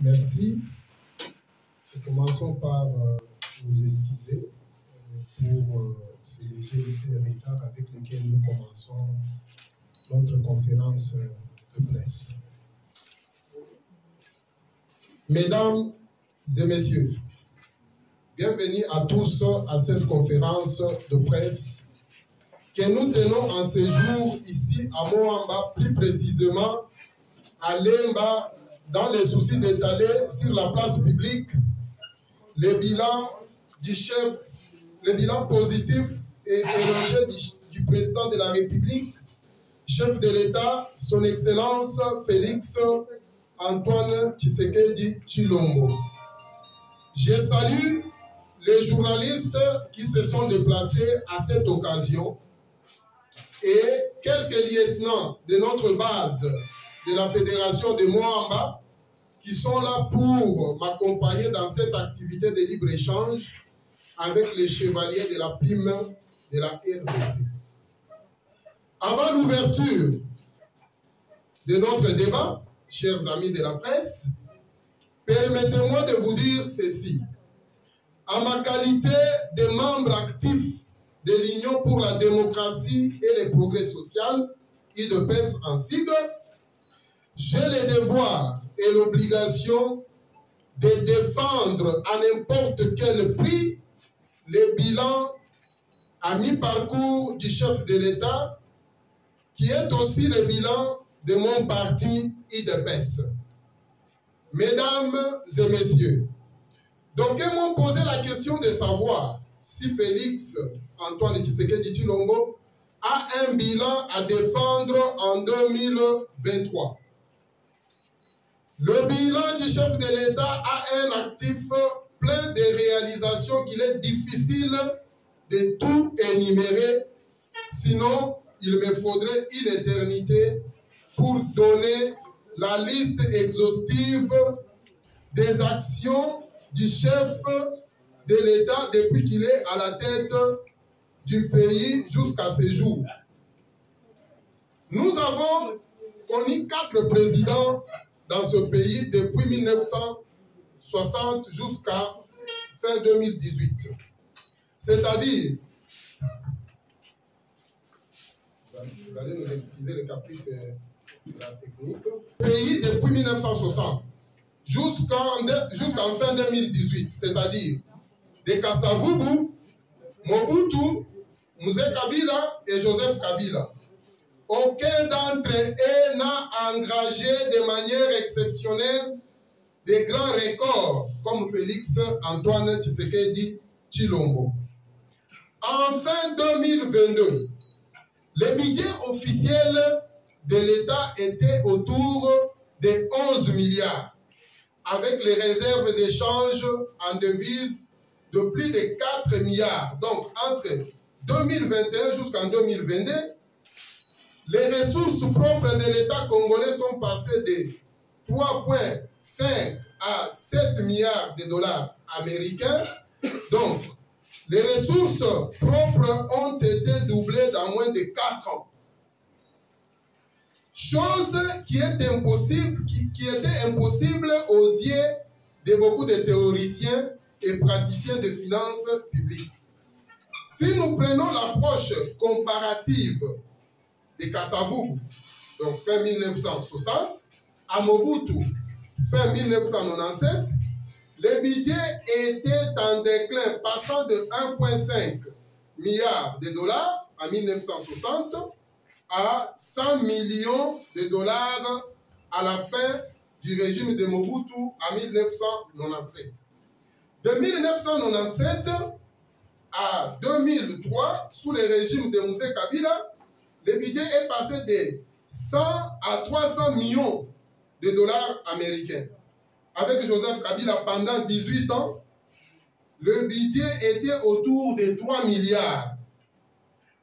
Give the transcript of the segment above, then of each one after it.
Merci. Commençons par nous excuser pour ces légers retards avec lesquels nous commençons notre conférence de presse. Mesdames et messieurs, bienvenue à tous à cette conférence de presse que nous tenons en séjour ici à Moamba, plus précisément à Lemba, dans le souci d'étaler sur la place publique le bilan du chef, le bilan positif et élogieux du président de la République, chef de l'État, son Excellence Félix Antoine Tshisekedi Tshilombo. Je salue les journalistes qui se sont déplacés à cette occasion et quelques lieutenants de notre base de la Fédération de Moamba qui sont là pour m'accompagner dans cette activité de libre-échange avec les chevaliers de la prime de la RDC. Avant l'ouverture de notre débat, chers amis de la presse, permettez-moi de vous dire ceci. En ma qualité de membre actif de l'Union pour la démocratie et le progrès social, UDPS en sigle, j'ai le devoir et l'obligation de défendre à n'importe quel prix le bilan à mi-parcours du chef de l'État, qui est aussi le bilan de mon parti UDPS. Mesdames et messieurs, d'aucuns m'ont posé la question de savoir si Félix Antoine Tshisekedi Tshilombo a un bilan à défendre en 2023. Le bilan du chef de l'État a un actif plein de réalisations qu'il est difficile de tout énumérer, sinon il me faudrait une éternité pour donner la liste exhaustive des actions du chef de l'État depuis qu'il est à la tête du pays jusqu'à ce jour. Nous avons connu 4 présidents dans ce pays depuis 1960 jusqu'à fin 2018. C'est-à-dire, vous allez nous excuser les caprices de la technique, pays depuis 1960 jusqu'en fin 2018, c'est-à-dire de Kasavubu, Mobutu, Mzee Kabila et Joseph Kabila. Aucun d'entre eux n'a engagé de manière exceptionnelle des grands records comme Félix Antoine Tshisekedi Tshilombo. En fin 2022, le budget officiel de l'État était autour de 11 milliards, avec les réserves d'échange en devises de plus de 4 milliards. Donc, entre 2021 jusqu'en 2022, les ressources propres de l'État congolais sont passées de 3,5 à 7 milliards de dollars américains. Donc, les ressources propres ont été doublées dans moins de 4 ans. Chose qui était impossible aux yeux de beaucoup de théoriciens et praticiens de finances publiques. Si nous prenons l'approche comparative de Kasavubu, donc fin 1960, à Mobutu, fin 1997, le budget était en déclin, passant de 1,5 milliard de dollars en 1960 à 100 millions de dollars à la fin du régime de Mobutu en 1997. De 1997 à 2003, sous le régime de Mzee Kabila, le budget est passé de 100 à 300 millions de dollars américains. Avec Joseph Kabila, pendant 18 ans, le budget était autour de 3 milliards.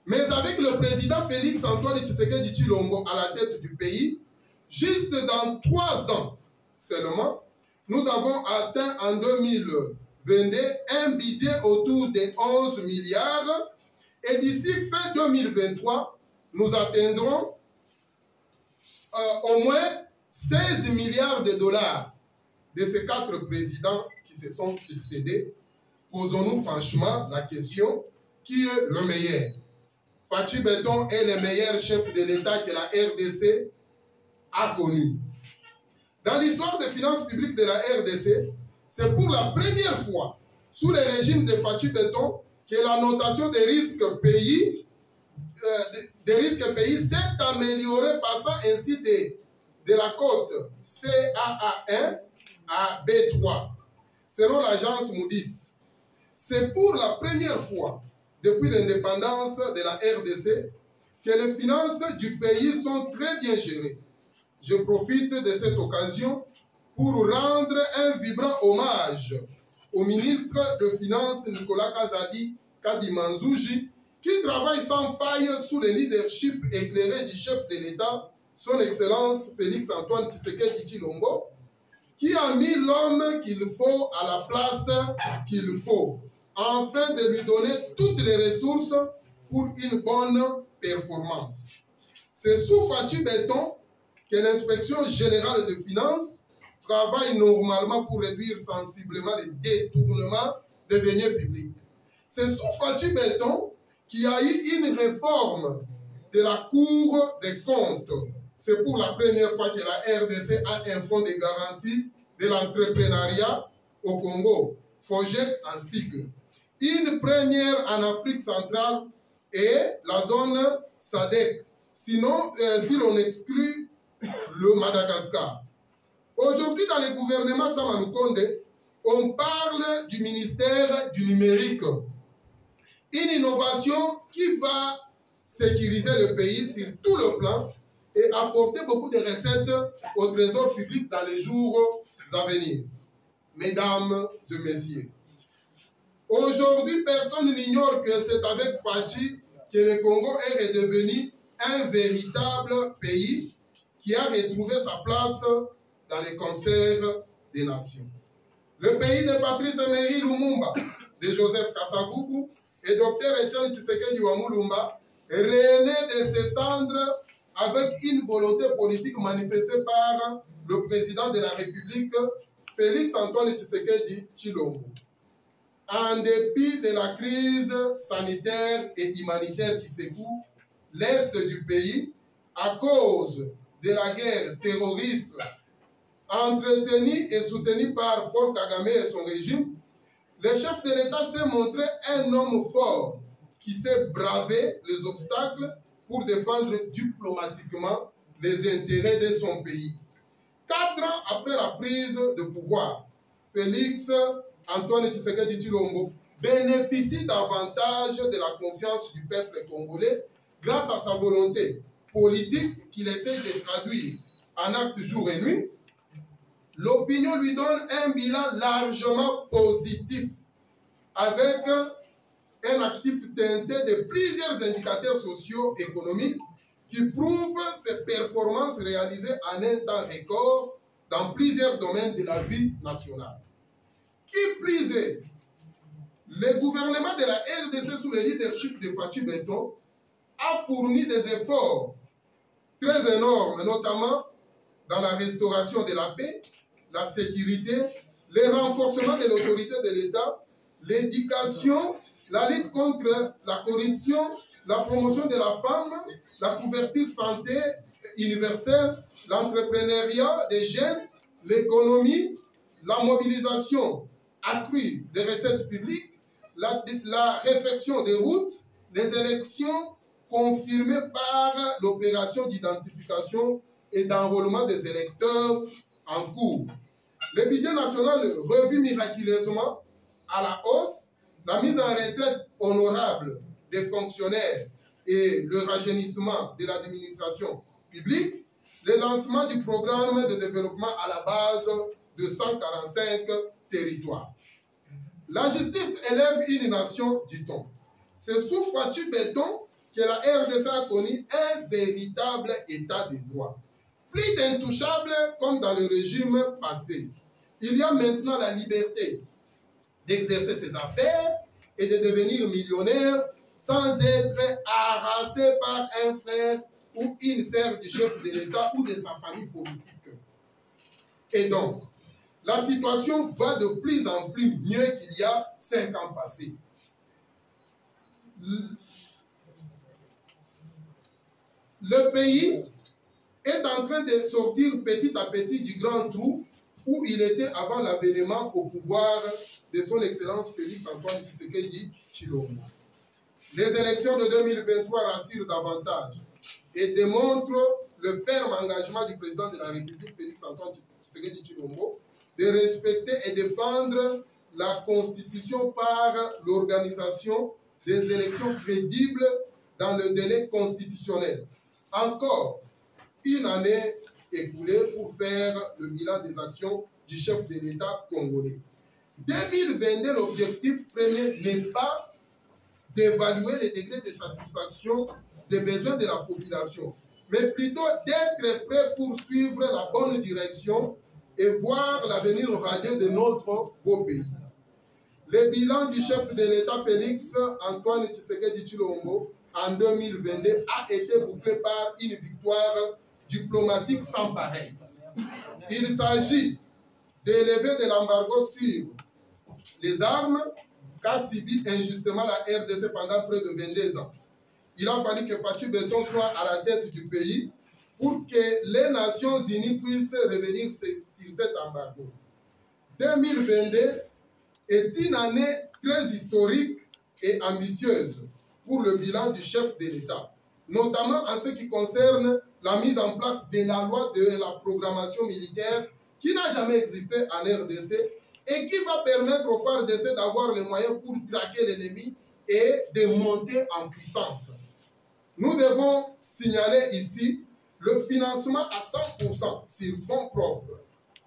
Mais avec le président Félix Antoine Tshisekedi Tshilombo à la tête du pays, juste dans 3 ans seulement, nous avons atteint en 2022 un budget autour de 11 milliards. Et d'ici fin 2023, nous atteindrons au moins 16 milliards de dollars de ces 4 présidents qui se sont succédés. Posons-nous franchement la question, qui est le meilleur? Fachi Beton est le meilleur chef de l'État que la RDC a connu. Dans l'histoire des finances publiques de la RDC, c'est pour la première fois, sous le régime de Fachi Beton, que la notation des risques pays s'est améliorée, passant ainsi de la cote CAA1 à B3, selon l'agence Moody's. C'est pour la première fois depuis l'indépendance de la RDC que les finances du pays sont très bien gérées. Je profite de cette occasion pour rendre un vibrant hommage au ministre de Finances Nicolas Kadimanzouji, qui travaille sans faille sous le leadership éclairé du chef de l'État, son Excellence Félix Antoine Tshisekedi Tshilombo, qui a mis l'homme qu'il faut à la place qu'il faut, afin de lui donner toutes les ressources pour une bonne performance. C'est sous Fachi Beton que l'inspection générale de finances travaille normalement pour réduire sensiblement les détournements des deniers publics. C'est sous Fachi Beton qu'il y a eu une réforme de la Cour des comptes. C'est pour la première fois que la RDC a un fonds de garantie de l'entrepreneuriat au Congo, FOGEC en sigle. Une première en Afrique centrale et la zone SADC, sinon, si l'on exclut le Madagascar. Aujourd'hui, dans le gouvernement Sama Lukonde, on parle du ministère du numérique. Une innovation qui va sécuriser le pays sur tout le plan et apporter beaucoup de recettes au trésor public dans les jours à venir. Mesdames et messieurs, aujourd'hui, personne n'ignore que c'est avec Fachi que le Congo est redevenu un véritable pays qui a retrouvé sa place dans les concerts des nations. Le pays de Patrice Emery Lumumba, de Joseph Kasavubu et Dr Etienne Tshisekedi Wamulumba est rené de ses cendres avec une volonté politique manifestée par le président de la République, Félix Antoine Tshisekedi Tshilombo. En dépit de la crise sanitaire et humanitaire qui secoue l'Est du pays, à cause de la guerre terroriste entretenue et soutenue par Paul Kagame et son régime, le chef de l'État s'est montré un homme fort qui sait braver les obstacles pour défendre diplomatiquement les intérêts de son pays. 4 ans après la prise de pouvoir, Félix Antoine Tshisekedi Tshilombo bénéficie davantage de la confiance du peuple congolais grâce à sa volonté politique qu'il essaie de traduire en actes jour et nuit. L'opinion lui donne un bilan largement positif avec un actif teinté de plusieurs indicateurs socio-économiques qui prouvent ses performances réalisées en un temps record dans plusieurs domaines de la vie nationale. Qui plus est, le gouvernement de la RDC sous le leadership de Fachi Beton a fourni des efforts très énormes, notamment dans la restauration de la paix, la sécurité, le renforcement de l'autorité de l'État, l'éducation, la lutte contre la corruption, la promotion de la femme, la couverture santé universelle, l'entrepreneuriat des jeunes, l'économie, la mobilisation accrue des recettes publiques, la réfection des routes, les élections confirmées par l'opération d'identification et d'enrôlement des électeurs en cours. Le budget national revu miraculeusement à la hausse, la mise en retraite honorable des fonctionnaires et le rajeunissement de l'administration publique, le lancement du programme de développement à la base de 145 territoires. La justice élève une nation, dit-on. C'est sous Fachi Beton que la RDC a connu un véritable état de droit. Plus d'intouchables comme dans le régime passé. Il y a maintenant la liberté d'exercer ses affaires et de devenir millionnaire sans être harassé par un frère ou une sœur du chef de l'État ou de sa famille politique. Et donc, la situation va de plus en plus mieux qu'il y a 5 ans passés. Le pays est en train de sortir petit à petit du grand trou où il était avant l'avènement au pouvoir de son Excellence Félix Antoine Tshisekedi Tshilombo. Les élections de 2023 rassurent davantage et démontrent le ferme engagement du président de la République, Félix Antoine Tshisekedi Tshilombo, de respecter et défendre la Constitution par l'organisation des élections crédibles dans le délai constitutionnel. Encore une année écoulée pour faire le bilan des actions du chef de l'État congolais. 2022, l'objectif premier n'est pas d'évaluer les degrés de satisfaction des besoins de la population, mais plutôt d'être prêt pour suivre la bonne direction et voir l'avenir radieux de notre beau pays. Le bilan du chef de l'État Félix Antoine Tshisekedi Tshilombo en 2022 a été bouclé par une victoire diplomatique sans pareil. Il s'agit d'élever de l'embargo sur les armes qu'a subi injustement la RDC pendant près de 22 ans. Il a fallu que Fatou Béton soit à la tête du pays pour que les Nations Unies puissent revenir sur cet embargo. 2022 est une année très historique et ambitieuse pour le bilan du chef de l'État, notamment en ce qui concerne la mise en place de la loi de la programmation militaire qui n'a jamais existé en RDC et qui va permettre aux FARDC d'avoir les moyens pour traquer l'ennemi et de monter en puissance. Nous devons signaler ici le financement à 100% sur fonds propres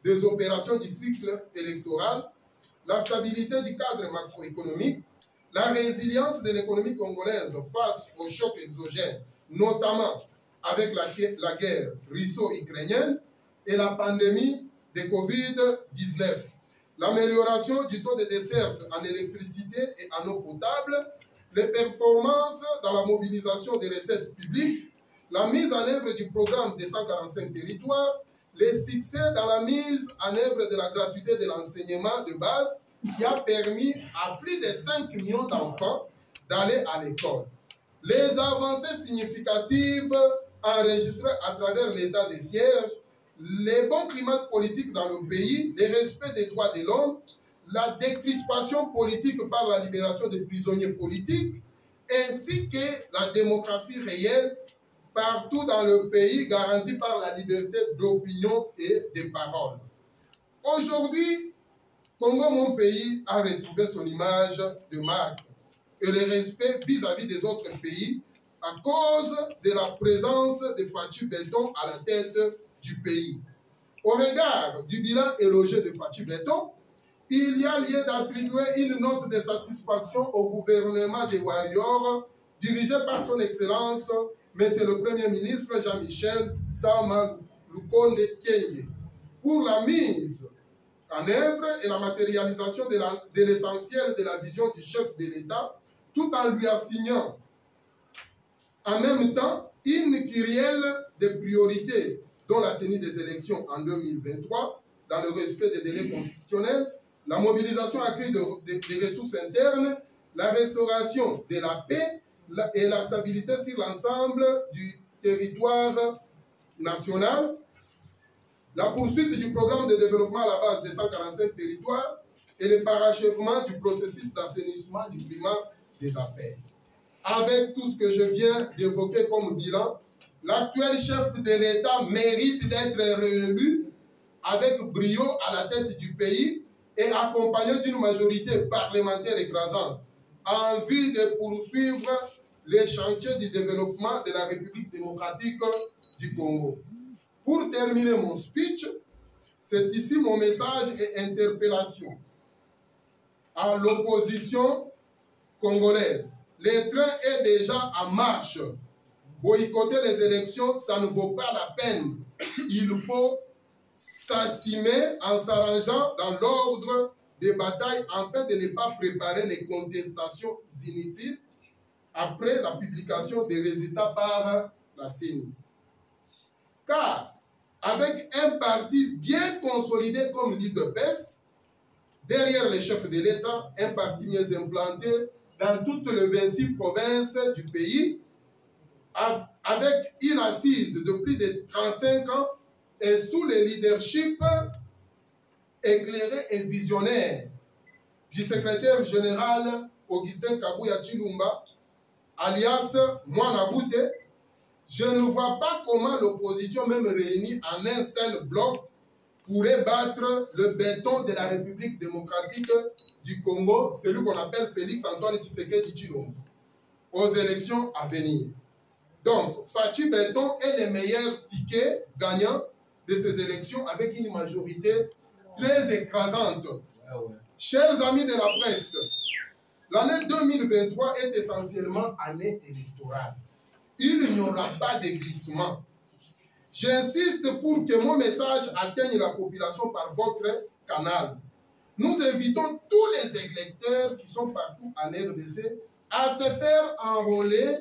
des opérations du cycle électoral, la stabilité du cadre macroéconomique, la résilience de l'économie congolaise face aux chocs exogènes, notamment avec la guerre russo-ukrainienne et la pandémie de Covid-19, l'amélioration du taux de desserte en électricité et en eau potable, les performances dans la mobilisation des recettes publiques, la mise en œuvre du programme des 145 territoires, les succès dans la mise en œuvre de la gratuité de l'enseignement de base qui a permis à plus de 5 millions d'enfants d'aller à l'école. Les avancées significatives enregistrées à travers l'état des sièges, les bons climats politiques dans le pays, le respect des droits de l'homme, la décrispation politique par la libération des prisonniers politiques, ainsi que la démocratie réelle partout dans le pays garantie par la liberté d'opinion et de parole. Aujourd'hui, Congo, mon pays, a retrouvé son image de marque et le respect vis-à-vis des autres pays à cause de la présence de Fatou Béton à la tête du pays. Au regard du bilan élogieux de Fatou Béton, il y a lieu d'attribuer une note de satisfaction au gouvernement des Warriors dirigé par son Excellence, Monsieur le Premier ministre Jean-Michel Sama Lukonde Kyenge, pour la mise en œuvre et la matérialisation de l'essentiel de la vision du chef de l'État, tout en lui assignant en même temps une kyrielle de priorités, dont la tenue des élections en 2023, dans le respect des délais constitutionnels, la mobilisation accrue des ressources internes, la restauration de la paix et la stabilité sur l'ensemble du territoire national, la poursuite du programme de développement à la base des 145 territoires et le parachèvement du processus d'assainissement du climat des affaires. Avec tout ce que je viens d'évoquer comme bilan, l'actuel chef de l'État mérite d'être réélu avec brio à la tête du pays et accompagné d'une majorité parlementaire écrasante en vue de poursuivre les chantiers du développement de la République démocratique du Congo. Pour terminer mon speech, c'est ici mon message et interpellation à l'opposition congolaise. Le train est déjà en marche. Boycotter les élections, ça ne vaut pas la peine. Il faut s'assumer en s'arrangeant dans l'ordre des batailles afin de ne pas préparer les contestations inutiles après la publication des résultats par la CENI. Car, avec un parti bien consolidé comme l'UDPS, derrière les chefs de l'État, un parti mieux implanté dans toutes les 26 provinces du pays, avec une assise de plus de 35 ans et sous le leadership éclairé et visionnaire du secrétaire général Augustin Kabuya Chilumba, alias Mwanabute, je ne vois pas comment l'opposition, même réunie en un seul bloc, pourrait battre le béton de la République démocratique du Congo, celui qu'on appelle Félix Antoine Tshisekedi Tshilombo, aux élections à venir. Donc, Fachi Béton est le meilleur ticket gagnant de ces élections avec une majorité très écrasante. Chers amis de la presse, l'année 2023 est essentiellement année électorale. Il n'y aura pas de glissement. J'insiste pour que mon message atteigne la population par votre canal. Nous invitons tous les électeurs qui sont partout en RDC à se faire enrôler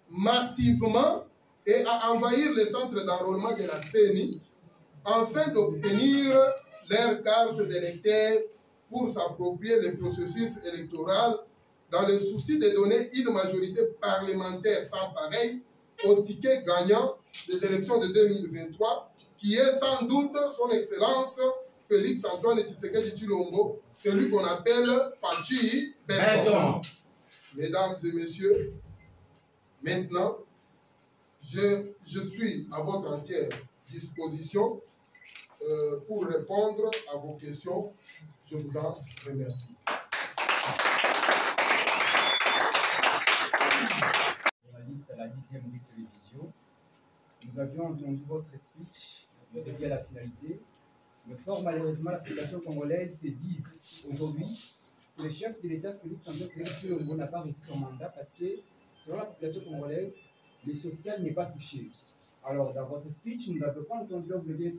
massivement et à envahir les centres d'enrôlement de la CENI afin d'obtenir leur carte d'électeur pour s'approprier le processus électoral dans le souci de donner une majorité parlementaire sans pareil au ticket gagnant des élections de 2023, qui est sans doute son Excellence Félix Antoine Tshisekedi Tshilombo, celui qu'on appelle Fachi Béton. Mesdames et messieurs, maintenant, je suis à votre entière disposition pour répondre à vos questions. Je vous en remercie. Journaliste à la 10e Rue Télévision, nous avions entendu votre speech dédié à la finalité, mais fort malheureusement la population congolaise se dit aujourd'hui que le chef de l'État Félix Antoine Tshisekedi Tshilombo n'a pas reçu son mandat parce que selon la population congolaise, le social n'est pas touché. Alors dans votre speech, nous n'avons pas entendu que vous aviez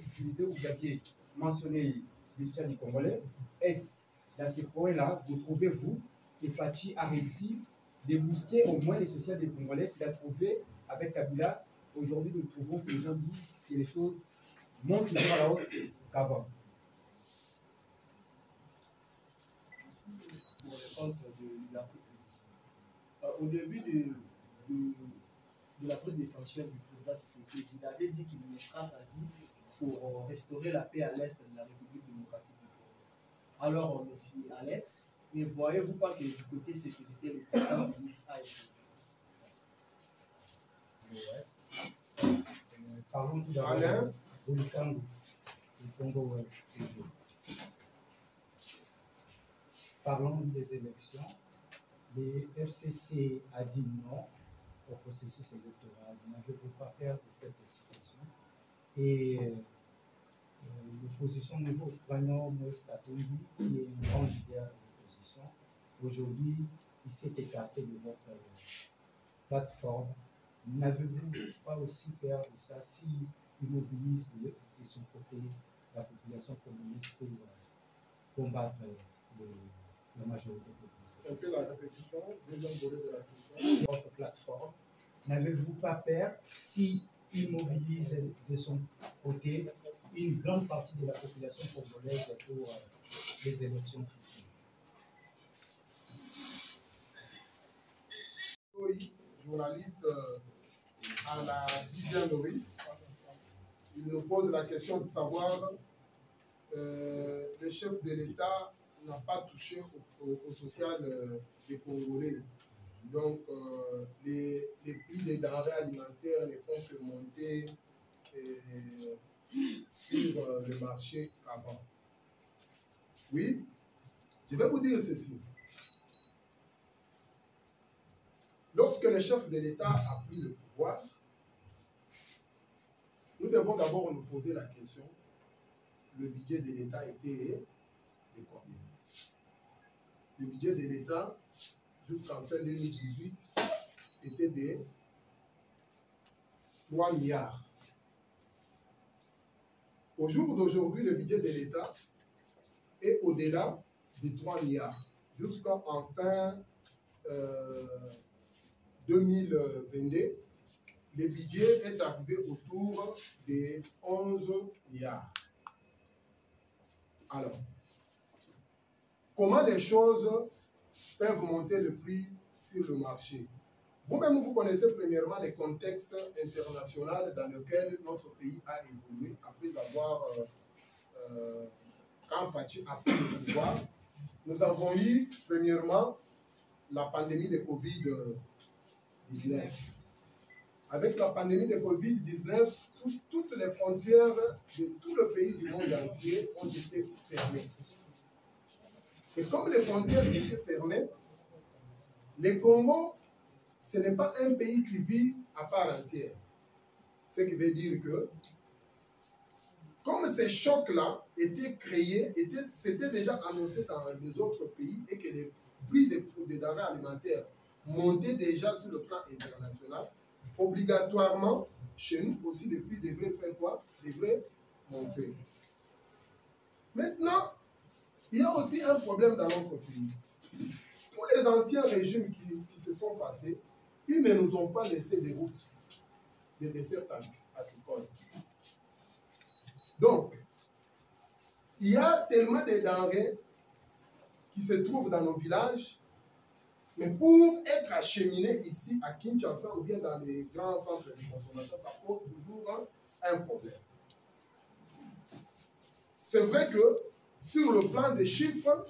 utilisé ou vous aviez mentionné le social du Congolais. Est-ce dans ces points-là, vous trouvez-vous que Fachi a réussi de booster au moins les sociaux des Congolais qu'il a trouvé avec Kabila? Aujourd'hui, nous trouvons que les gens disent que les choses montent toujours à la hausse qu'avant. Pour répondre de la prise. Au début de la prise des fonctions du président Tshisekedi, il avait dit qu'il mettra sa vie pour restaurer la paix à l'est de la République démocratique du Congo. Alors, monsieur Alex, ne voyez-vous pas que du côté sécurité, le président Félix a été? Parlons tout d'abord du Congo. Parlons des élections. Le FCC a dit non au processus électoral. N'avez-vous pas peur de cette situation? Et l'opposition, nous prenons Moïse Katumbi, qui est un grand leader de l'opposition. Aujourd'hui, il s'est écarté de votre plateforme. N'avez-vous pas aussi peur de ça s'il mobilise de son côté la population communiste pour combattre la majorité présidentielle? Un peu la répétition, deuxième volet de la question. Votre plateforme, n'avez-vous pas peur s'il mobilise de son côté une grande partie de la population congolaise pour les élections futures? Oui, journaliste à la 10e rue, il nous pose la question de savoir le chef de l'État n'a pas touché au social des Congolais. Donc, les prix des denrées alimentaires ne font que monter sur le marché qu'avant. Oui, je vais vous dire ceci. Lorsque le chef de l'État a pris le pouvoir, nous devons d'abord nous poser la question, le budget de l'État était de combien? Le budget de l'État, jusqu'en fin 2018, était de 3 milliards. Au jour d'aujourd'hui, le budget de l'État est au-delà de 3 milliards, jusqu'en fin 2022, le budget est arrivé autour des 11 milliards. Alors, comment les choses peuvent monter le prix sur le marché? Vous-même, vous connaissez premièrement les contextes internationaux dans lesquels notre pays a évolué après avoir, quand Fathi a pris le pouvoir, nous avons eu premièrement la pandémie de Covid-19. Avec la pandémie de Covid-19, toutes les frontières de tout le pays du monde entier ont été fermées. Et comme les frontières étaient fermées, le Congo, ce n'est pas un pays qui vit à part entière. Ce qui veut dire que, comme ces chocs-là étaient créés, c'était déjà annoncé dans les autres pays et que les prix des denrées alimentaires montaient déjà sur le plan international, obligatoirement, chez nous aussi, les prix devraient faire quoi? Devraient monter. Maintenant, il y a aussi un problème dans notre pays. Tous les anciens régimes qui se sont passés, ils ne nous ont pas laissé des routes, des desserts agricoles. Donc, il y a tellement de denrées qui se trouvent dans nos villages, mais pour être acheminé ici à Kinshasa ou bien dans les grands centres de consommation, ça pose toujours un problème. C'est vrai que sur le plan des chiffres,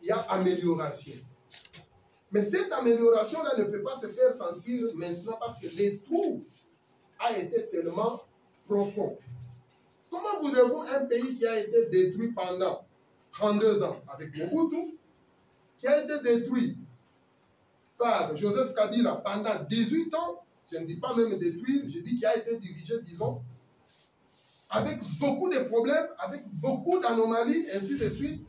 il y a amélioration. Mais cette amélioration-là ne peut pas se faire sentir maintenant parce que les trous a été tellement profond. Comment voudrez-vous un pays qui a été détruit pendant 32 ans avec Mobutu, qui a été détruit par Joseph Kabila pendant 18 ans, je ne dis pas même détruire, je dis qu'il a été dirigé, disons, avec beaucoup de problèmes, avec beaucoup d'anomalies, ainsi de suite.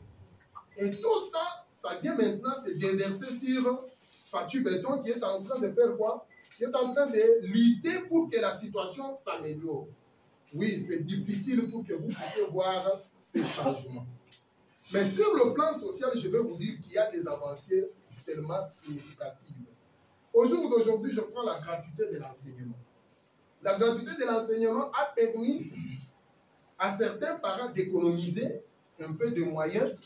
Et tout ça, ça vient maintenant se déverser sur Fathi Béton qui est en train de faire quoi? Qui est en train de lutter pour que la situation s'améliore. Oui, c'est difficile pour que vous puissiez voir ces changements. Mais sur le plan social, je vais vous dire qu'il y a des avancées tellement significatives. Au jour d'aujourd'hui, je prends la gratuité de l'enseignement. La gratuité de l'enseignement a permis à certains parents d'économiser un peu de moyens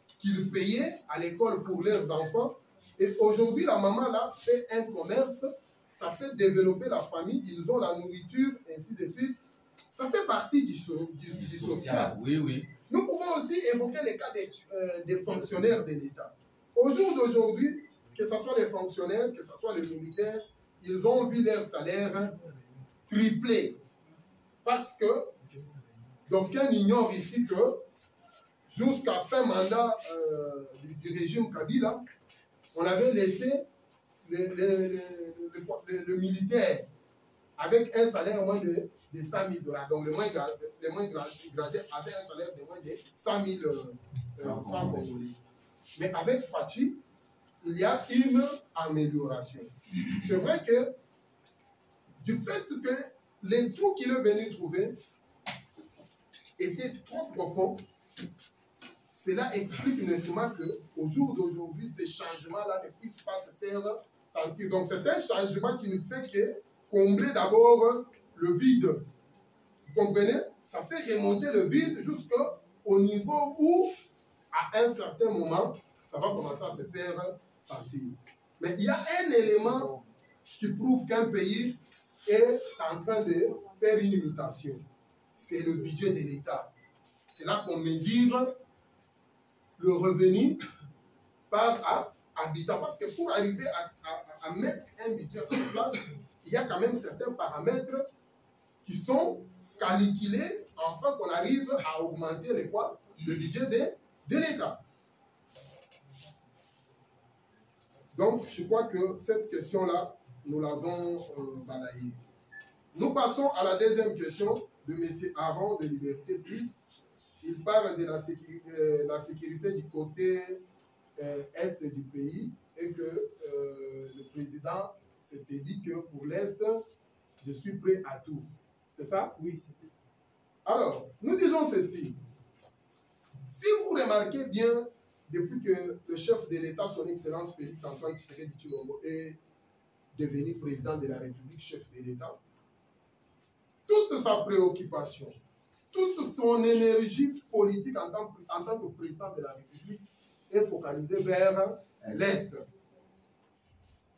qu'ils payaient à l'école pour leurs enfants. Et aujourd'hui, la maman là fait un commerce, ça fait développer la famille, ils ont la nourriture, ainsi de suite. Ça fait partie du social. Oui, oui. Nous pouvons aussi évoquer les cas des fonctionnaires de l'État. Au jour d'aujourd'hui, que ce soit les fonctionnaires, que ce soit les militaires, ils ont vu leur salaire tripler. Parce que, d'aucuns ignorent ici que, jusqu'à fin mandat du régime Kabila, on avait laissé le militaire avec un salaire moins de 100 000 $. Donc, les moins gradés avaient un salaire de moins de 100 000 francs congolais. Mais avec Fathi, il y a une amélioration. C'est vrai que, du fait que les trous qu'il est venu trouver étaient trop profonds, cela explique nettement qu'au jour d'aujourd'hui, ces changements-là ne puissent pas se faire sentir. Donc, c'est un changement qui ne fait que combler d'abord le vide. Vous comprenez? Ça fait remonter le vide jusqu'au niveau où, à un certain moment, ça va commencer à se faire sentir. Mais il y a un élément qui prouve qu'un pays est en train de faire une imitation. C'est le budget de l'État. C'est là qu'on mesure le revenu par habitant. Parce que pour arriver à mettre un budget en place, il y a quand même certains paramètres qui sont calculés afin qu'on arrive à augmenter le budget de l'État. Donc, je crois que cette question-là, nous l'avons balayée. Nous passons à la deuxième question de M. Aaron de Liberté Plus. Il parle de la sécurité du côté est du pays et que le président s'était dit que pour l'Est, je suis prêt à tout. C'est ça? Oui, c'est ça. Alors, nous disons ceci. Si vous remarquez bien, depuis que le chef de l'État, son Excellence Félix Antoine Tshisekedi Tshilombo, est devenu président de la République, chef de l'État, toute sa préoccupation, toute son énergie politique en tant que président de la République est focalisée vers l'Est.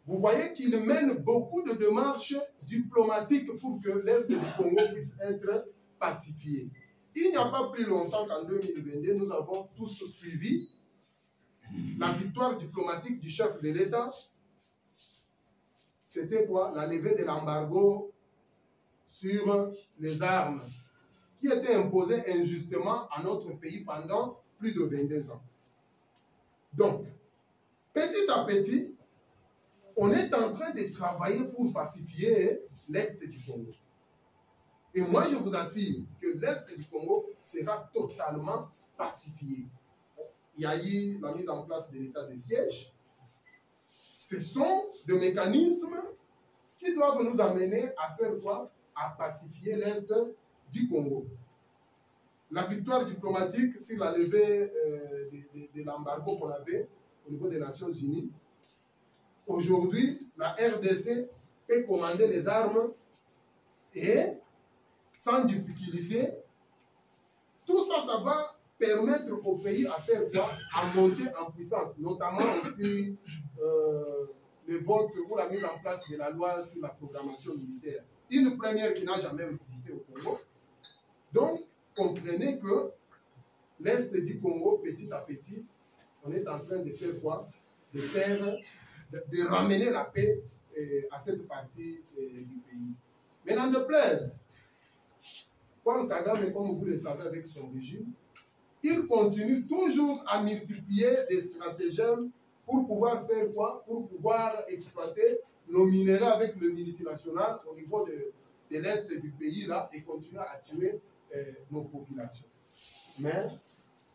Vous voyez qu'il mène beaucoup de démarches diplomatiques pour que l'Est du Congo puisse être pacifié. Il n'y a pas plus longtemps qu'en 2022, nous avons tous suivi la victoire diplomatique du chef de l'État. C'était quoi? La levée de l'embargo sur les armes qui était imposé injustement à notre pays pendant plus de 22 ans. Donc, petit à petit, on est en train de travailler pour pacifier l'Est du Congo. Et moi, je vous assure que l'Est du Congo sera totalement pacifié. Il y a eu la mise en place de l'état de siège. Ce sont des mécanismes qui doivent nous amener à faire quoi? À pacifier l'Est du Congo. La victoire diplomatique sur la levée de l'embargo qu'on avait au niveau des Nations Unies. Aujourd'hui, la RDC peut commander les armes et sans difficulté, tout ça, ça va permettre au pays à faire quoi? À monter en puissance, notamment aussi le vote ou la mise en place de la loi sur la programmation militaire. Une première qui n'a jamais existé au Congo. Donc, comprenez que l'Est du Congo, petit à petit, on est en train de faire quoi? De ramener la paix à cette partie du pays. Mais n'en déplaise, Paul Kagame, comme vous le savez avec son régime, il continue toujours à multiplier des stratagèmes pour pouvoir faire quoi? Pour pouvoir exploiter nos minéraux avec le multinational au niveau de l'Est du pays là et continuer à tuer nos populations. Mais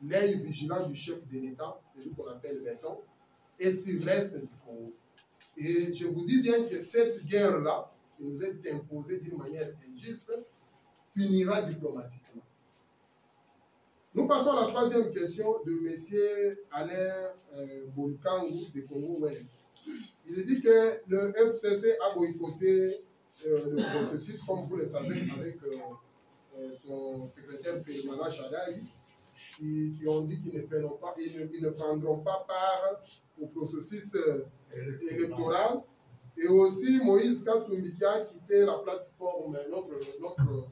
l'œil vigilant du chef de l'État, c'est lui qu'on appelle Béton, est sur l'Est du Congo. Et je vous dis bien que cette guerre-là, qui nous est imposée d'une manière injuste, finira diplomatiquement. Nous passons à la troisième question de M. Alain Bolikangu de Congo Web. Il dit que le FCC a boycotté le processus, comme vous le savez, avec son secrétaire Périmana Chadaï, qui ont dit qu'ils ne prendront pas part au processus électoral. Et aussi Moïse Katumbikia qui était la plateforme, notre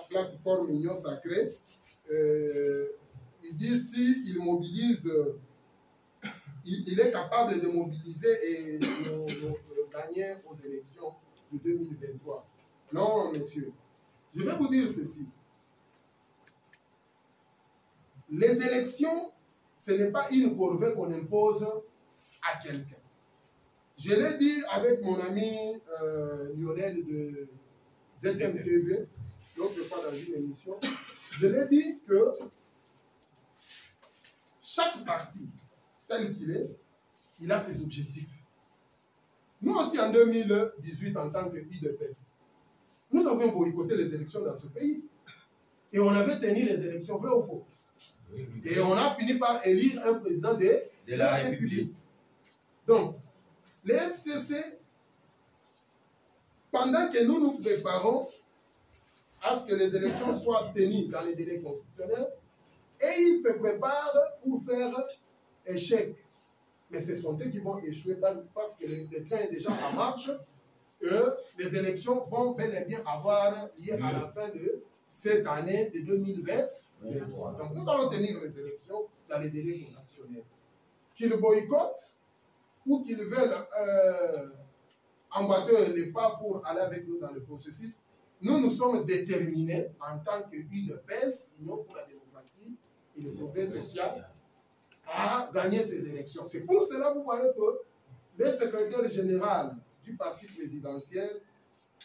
plateforme Union Sacrée. Il dit s'il mobilise, il est capable de mobiliser et gagner aux élections de 2023. Non, messieurs. Je vais vous dire ceci. Les élections, ce n'est pas une corvée qu'on impose à quelqu'un. Je l'ai dit avec mon ami Lionel de ZMTV, l'autre fois dans une émission. Je l'ai dit que chaque parti, tel qu'il est, il a ses objectifs. Nous aussi, en 2018, en tant que IDPS, nous avions boycotté les élections dans ce pays. Et on avait tenu les élections, vrai ou faux? Et on a fini par élire un président de la République. Donc, les FCC, pendant que nous nous préparons à ce que les élections soient tenues dans les délais constitutionnels, et ils se préparent pour faire échec. Mais ce sont eux qui vont échouer parce que le train est déjà en marche. Les élections vont bel et bien avoir lieu à la fin de cette année de 2023. Donc nous allons tenir les élections dans les délais constitutionnels. Qu'ils boycottent ou qu'ils veulent emboîter les pas pour aller avec nous dans le processus, nous sommes déterminés en tant que UDPS, Union pour la démocratie et le progrès social, à gagner ces élections. C'est pour cela que vous voyez que le secrétaire général du parti présidentiel,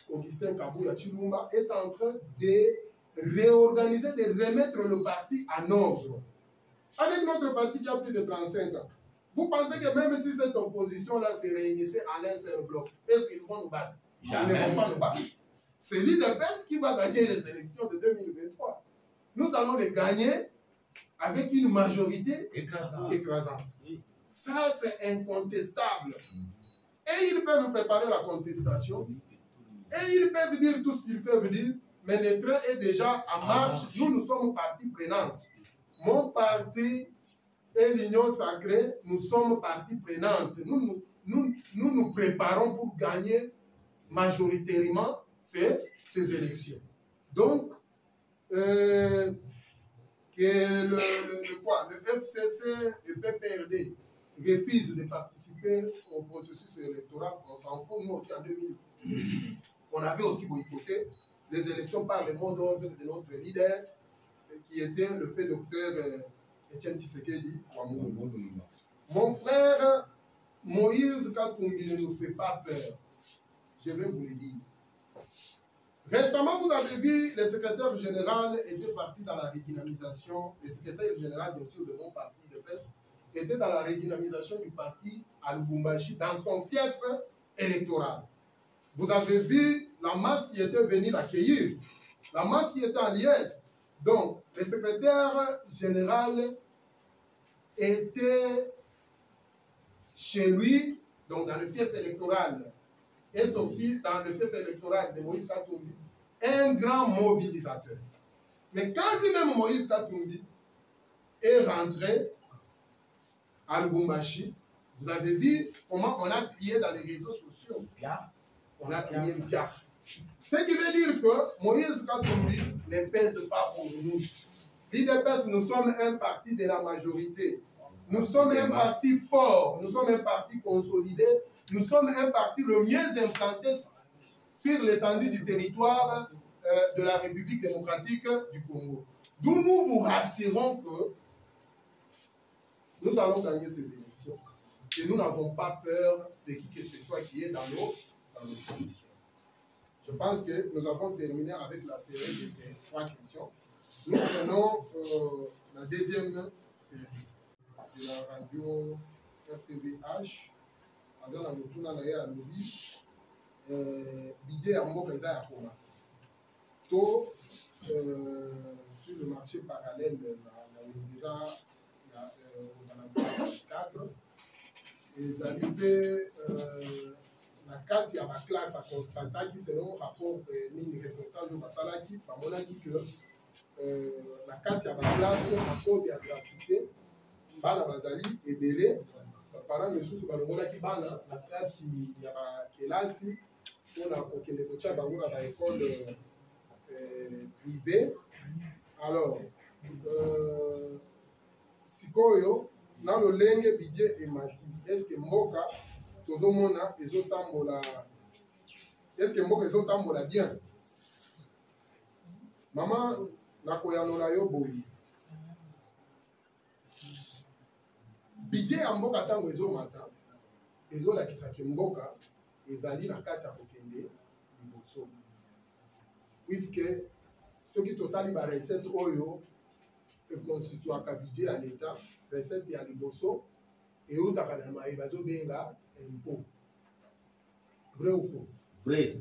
Augustin Kabouya Chilumba, est en train de réorganiser, de remettre le parti en ordre. Avec notre parti qui a plus de 35 ans, vous pensez que même si cette opposition-là se réunissait en un seul bloc, est-ce qu'ils vont nous battre? Jamais. Ils ne vont pas nous battre. C'est l'UDPS qui va gagner les élections de 2023. Nous allons les gagner avec une majorité Écrasante. écrasante. Ça, c'est incontestable. Et ils peuvent préparer la contestation. Et ils peuvent dire tout ce qu'ils peuvent dire. Mais le train est déjà en marche. Nous sommes partie prenante. Mon parti et l'Union sacrée, nous sommes partie prenante. Nous préparons pour gagner majoritairement ces élections. Donc, que le FCC et le PPRD refusent de participer au processus électoral, on s'en fout. Nous aussi, en 2006, on avait aussi boycotté les élections par le mot d'ordre de notre leader, qui était le fait docteur Etienne Tshisekedi Ouamoulo. Mon frère Moïse Katumbi ne nous fait pas peur. Je vais vous le dire. Récemment, vous avez vu, le secrétaire général était parti dans la redynamisation. Le secrétaire général, bien sûr, de mon parti de PES, était dans la redynamisation du parti à Lubumbashi, dans son fief électoral. Vous avez vu la masse qui était venue l'accueillir, la masse qui était en liesse. Donc, le secrétaire général était chez lui, donc dans le fief électoral, est sorti dans le fief électoral de Moïse Katumbi, un grand mobilisateur. Mais quand lui-même Moïse Katumbi est rentré à Lubumbashi, vous avez vu comment on a crié dans les réseaux sociaux. On a crié bien. Ce qui veut dire que Moïse Katumbi ne pèse pas pour nous. L'IDPS, nous sommes un parti de la majorité. Nous sommes un parti fort, nous sommes un parti consolidé, nous sommes un parti le mieux implanté sur l'étendue du territoire de la République démocratique du Congo. D'où nous vous rassurons que nous allons gagner ces élections. Et nous n'avons pas peur de qui que ce soit qui est dans nos positions. Je pense que nous avons terminé avec la série de ces 3 questions. Nous prenons la deuxième série de la radio RTVH. Dans la motuna na ya lobby budget ya mboka eza ya koma to sur le marché parallèle na Nzeza ya na 4 ezali mpe na kati ya baklasse aconstataki selon rapport nini reportage oyo basalaki bamonaki ke na kati ya baklasse na cause ya gratuité bana bazali ebele. Parents misusu balongolaki bana na kati ya bakelasi mpona kokende kotia bango na baekole privé. Alors sikoyo na lolenge budget emati, eske mboka tozomona ezotambola, eske mboka ezotambola bien? Mama nakoyanola yo boye, budget ya mboka ntango ezomata ezolakisaki mboka ezali na kati ya kokende liboso, puisque soki totali barecette oyo econstituaka budget ya leta, recette ya liboso eutaka na maye bazobenga impôt. Vrai ou faux? Vrai.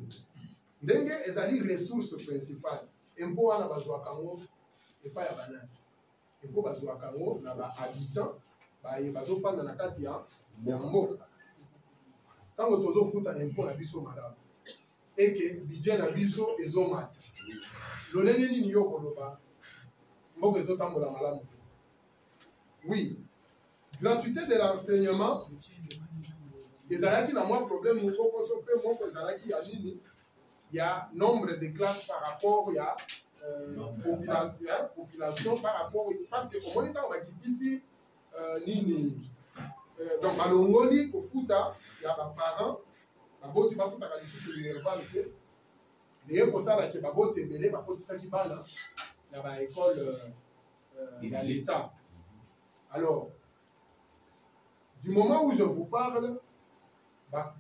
Ndenge ezali ressource principale, impôt wana bazwaka ngo epai ya banani? Impôt bazwaka ngo na bahabitant bazofanda na kati ya mboka. Ntango tozofuta impôt na biso malamu eke budget na biso ezomata, lolenge nini yo koloba mboka ezotambola malamu? Oui, gratuité de l'enseignement ezalaki na mwa problème moko so pe moko ezalaki ya nini, ya nombre de classes par rapport ya population par rapport, parce que omoni ntango bakitisi nini donc balongoli kofuta ya baparent baboti bafutaka lisusu minerval te eye kosalaki baboti ebele bakotisaki bana na baekole ya l'état. Alors du moment où je vous parle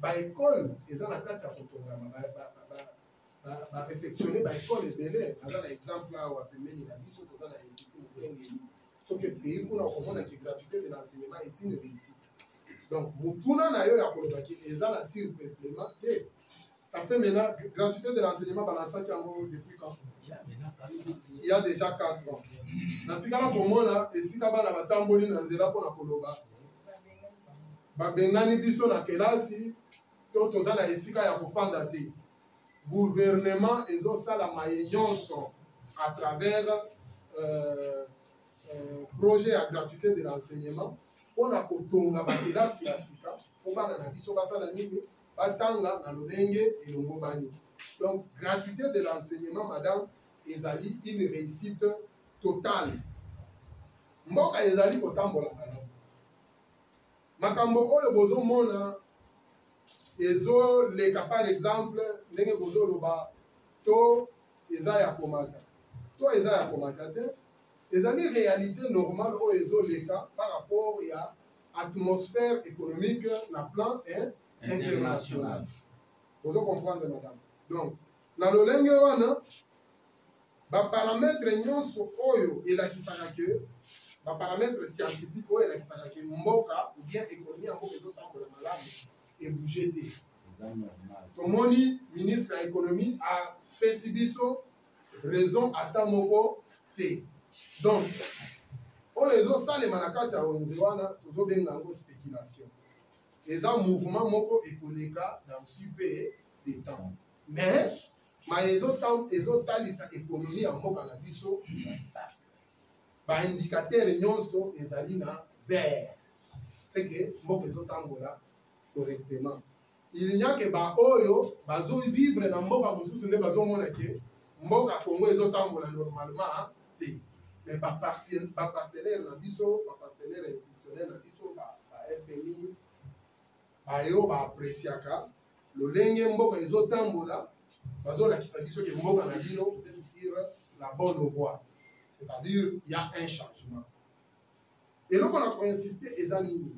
baekole eza na kati ya kotongama barefectionne baekole ebele. Naza na exemple awa pembeni na biso toza na institut mokengeli, soki pays kuna okomonaki gratuité de l'enseignement est une réussite. Donc mutuna na yo ya kolobaki eza na surpeuplement te. Ça fait maintenant gratuité de l'enseignement balansaki yango depuis quand? il y a déjà 4 ans. Natikala komona esika bana batamboli na nzela pona koloba. Babengani biso na kelasi to toza na esika ya kofanda te. Gouvernement ezosala maye nyonso à travers projet à gratuité de l'enseignement pona kotonga bakelasi ya sika po bana na biso basala nini batanga na lolenge elongo bani. Donc gratuité de l'enseignement madame ezali une réussite totale. Mboka ezali kotambola malamu. Makambo oyo bozomona ezo leka par exemple ndenge bozoloba to eza ya komata. To eza ya komata te. Ezali réalité normale oyo ezo leka par rapport ya atmosphère économique na plan international. Vous comprendre madame. Donc na lolenge wana ba paramètre nyonso oyo elakisaka ke ba paramètre scientifique oyo elakisaka ke mboka ou bien économie ya mboka ezotambola malamu ebouge te. Tomoni ministre ya économie apesi biso raison ata moko te. Donc oyo ezosalema na kati ya wenze wana tozobenga yango spéculation. Eza mouvement moko ekoleka dans super des temps. Mais ma ezotalisa économie ya mboka na biso ba indicateur nyonso ezali na vert. C'est que mboka ezotambola correctement. Il n'y a que ba oyo bazo vivre na mboka mosusu nde bazomona ke mboka Congo ezotambola normalement te. Mais ba partenaire na biso, ba partenaire institutionnel na biso, ba FMI ba yo ba appréciaka lolenge mboka ezotambola bazolakisa biso ke mboka na bino vous êtes sur la bonne voie. C'est-à-dire il y a un changement. Et donc on a insisté eza nini.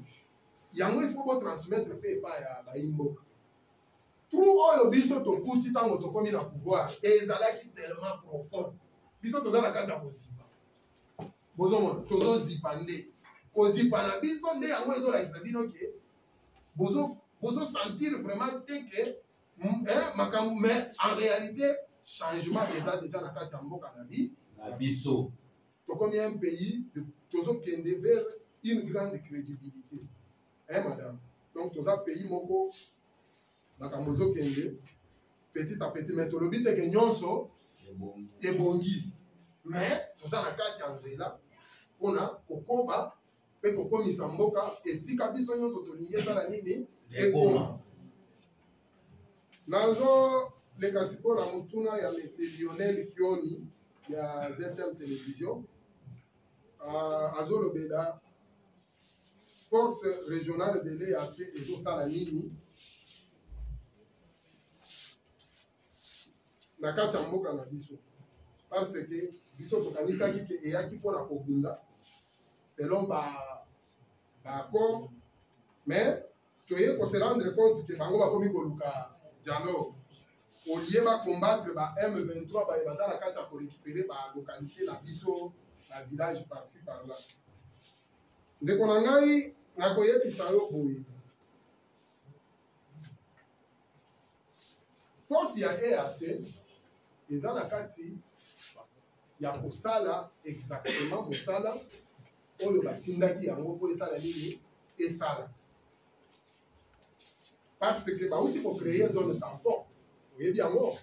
Yango il faut bo transmettre pe pa ya ba imboka. Trou oyo biso tokuti tango tokomi na pouvoir ezalaki tellement profond. Biso toza na kati ya kozipa. Bozomona tozozipa nde. Kozipa na biso nde yango ezolakisa bino ke bozo sentir vraiment que mais en réalité changement déjà na kati ya mboka na biso. Tokomi un pays tozokende vers une grande crédibilité. Hein madame. Donc toza pays moko makambo zokende petit à petit mais tolobi te ke nyonso ebongi. Mais toza na kati ya nzela pona kokoba pe kokomisa mboka esika biso nyonso tolingi ezala nini ekoma. Nazo leka siko na mutuna ya Monsieur Lionel Kioni ya ZM Télévision azolobela force régionale de l'EAC ezosala nini na kati ya mboka na biso parce que biso tokanisaki ke eyaki mpona kobunda selon ba accord mais toye ko se rendre compte que bango bakomi koluka dialogue au lieu ba combattre ba M23 ba bazana kati ko récupérer ba localité na biso na village par-ci par-là. Ndeko na ngai na koyebisa yo boye force ya EAC ezana kati ya kosala exactement mosala oyo batindaki yango po esala nini esala. Parce que bauti ko créer zone tampon. Oyebi yango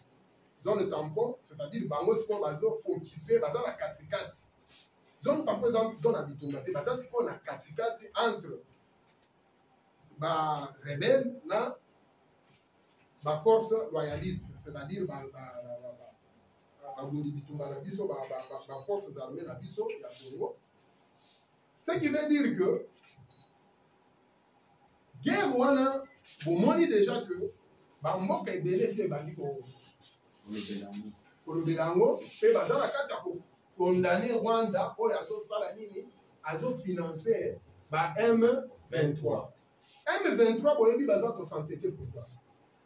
zone tampon, c'est-à-dire bango siko bazo occuper baza na katikati. Zone tampon zone habitunga te baza siko na katikati entre ba rebelle na ba force loyaliste, c'est-à-dire ba gundi bitunga na biso ba forces armées na biso ya Congo. Ce qui veut dire que guerre wana bomoni déjà que bamboka ebele se bandi kolobela yango mpe baza na kati ya kokondane Rwanda oyo azosala nini azofinancer ba M23. M23 boyebi baza kosantete pourquoi?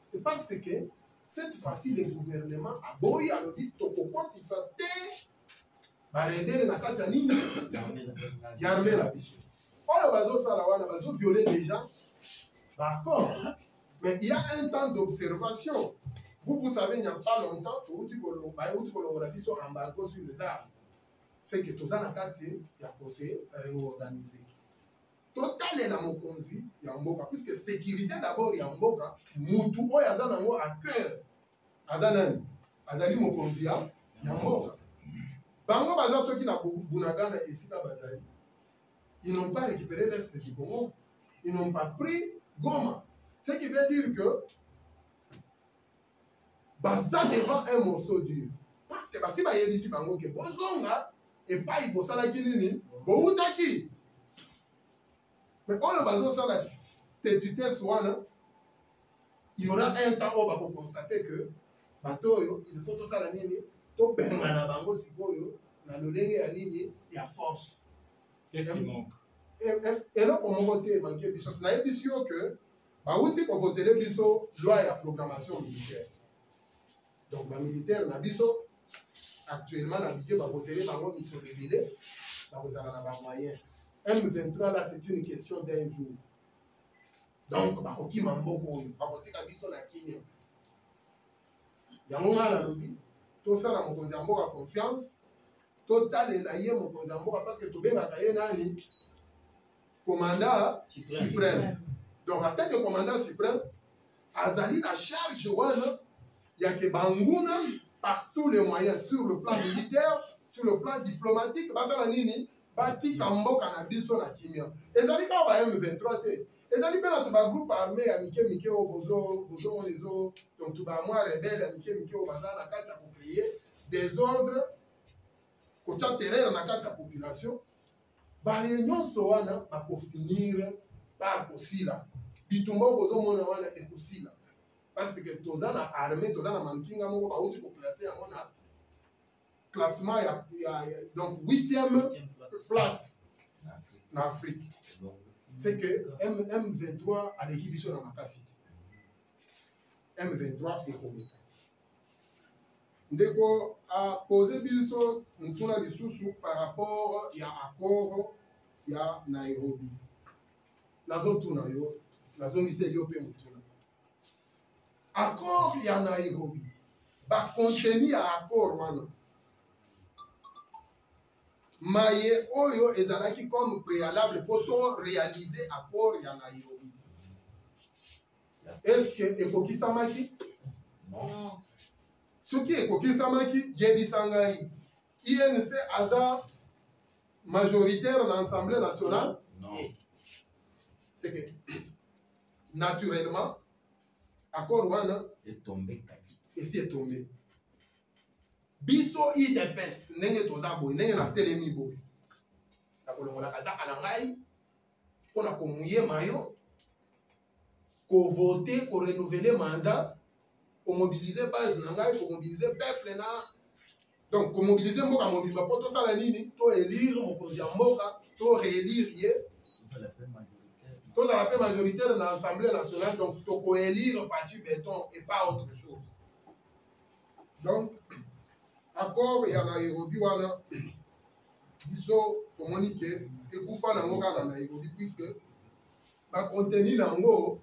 C'est parce que cette fois-ci le gouvernement aboyi alobi tokokotisa te barebele na kati ya nini yarme na biso oyo bazosala wana bazovioler déjà. D'accord. Mais il y a un temps d'observation. vous savez, il n'y a pas longtemps, embargo sur les armes. C'est que tous en cas, il y a posé réorganiser. Total est la mokonzi, il y a mboka. Puisque sécurité d'abord, il y a mboka. Moutou, il y a à cœur. Azanan, Azali mokonzi, il y a mboka. Bango Bazar, ceux qui n'ont Bunagana et Sika Bazali, ils n'ont pas récupéré l'Est du Congo. Ils n'ont pas pris Goma. Ce qui veut dire que Baza devant un morceau dur. Parce que si Baye ici Bango que Bonzonga et pas Ibosala Kinini, Boutaki. Mais quand le Bazo Sala tétuté soit, il y aura un temps où on va constater que bateau, il faut tout ça la nini, tout bengana Bango Sikoyo, na lolenge ya nini, il y a force. Qu'est-ce qui manque? Et là, pour mon voter, manquer biso, c'est une édition que, outil pour voter les biso, loi et la programmation militaire. Donc, les militaires, actuellement, on va voter les banques qui sont révélés, vous avez un moyen. M23, là, c'est une question d'un jour. Donc, qui m'a beaucoup, il va voter la Kenya. Il y a un moment à lobby, tout ça, dans mon a confiance, total et là, mon parce que tout bien, il commandant suprême. Donc, en tant que commandant suprême, Azali la charge, il y a que Bangouna, par tous les moyens, sur le plan militaire, sur le plan diplomatique, Bati Kambo Kanabiso na Kimia. Ezali ka ba M23 te. Ezali pe na to ba groupe armé ya Mike o bozo les autres, donc to ba moi rebelle ya Mike o bazana kati pour créer des ordres ko tcha terreur na kati ya population. Ba réunion soana ba ko finir par kosila. Bitumba bozo mona wana e kosila. Parce que tozana armée, tozana mankinga moko ba uti ko placer ya mona classement donc 8e place en Afrique. C'est que M23 a l'équipe sur la capacité. M23 est Kobeka. Ndeko a posé biso mutuna lisusu par rapport à accord ya Nairobi. La zone tuna yo, la zone ici Ethiopie mutuna. Accord ya Nairobi. Ba contenu à accord wana. Maye oyo ezalaki comme préalable pour réaliser accord ya Nairobi. Est-ce que ekoki samaki? Non. Ce qui ekoki samaki yebisangai. INC aza majoritaire dans l'Assemblée nationale? Non. C'est que naturellement accord wana est tombé kaki. Et si est tombé. Biso IDPS nenge toza boy nenge na telemi boy. Na kolongola kazaka na ngai pona ko muye mayo ko voter ko renouveler mandat ko mobiliser base na ngai ko mobiliser peuple na donc ko mobiliser mboka mobimba po to sala nini to élire mokonzi ya mboka to réélire ye to za la paix majoritaire dans l'Assemblée nationale donc to ko élire Fatou Béton et pas autre chose. Donc accord ya Nairobi wana biso tomoni ke ekufa nango kaka na Nairobi puisque ba contenu nango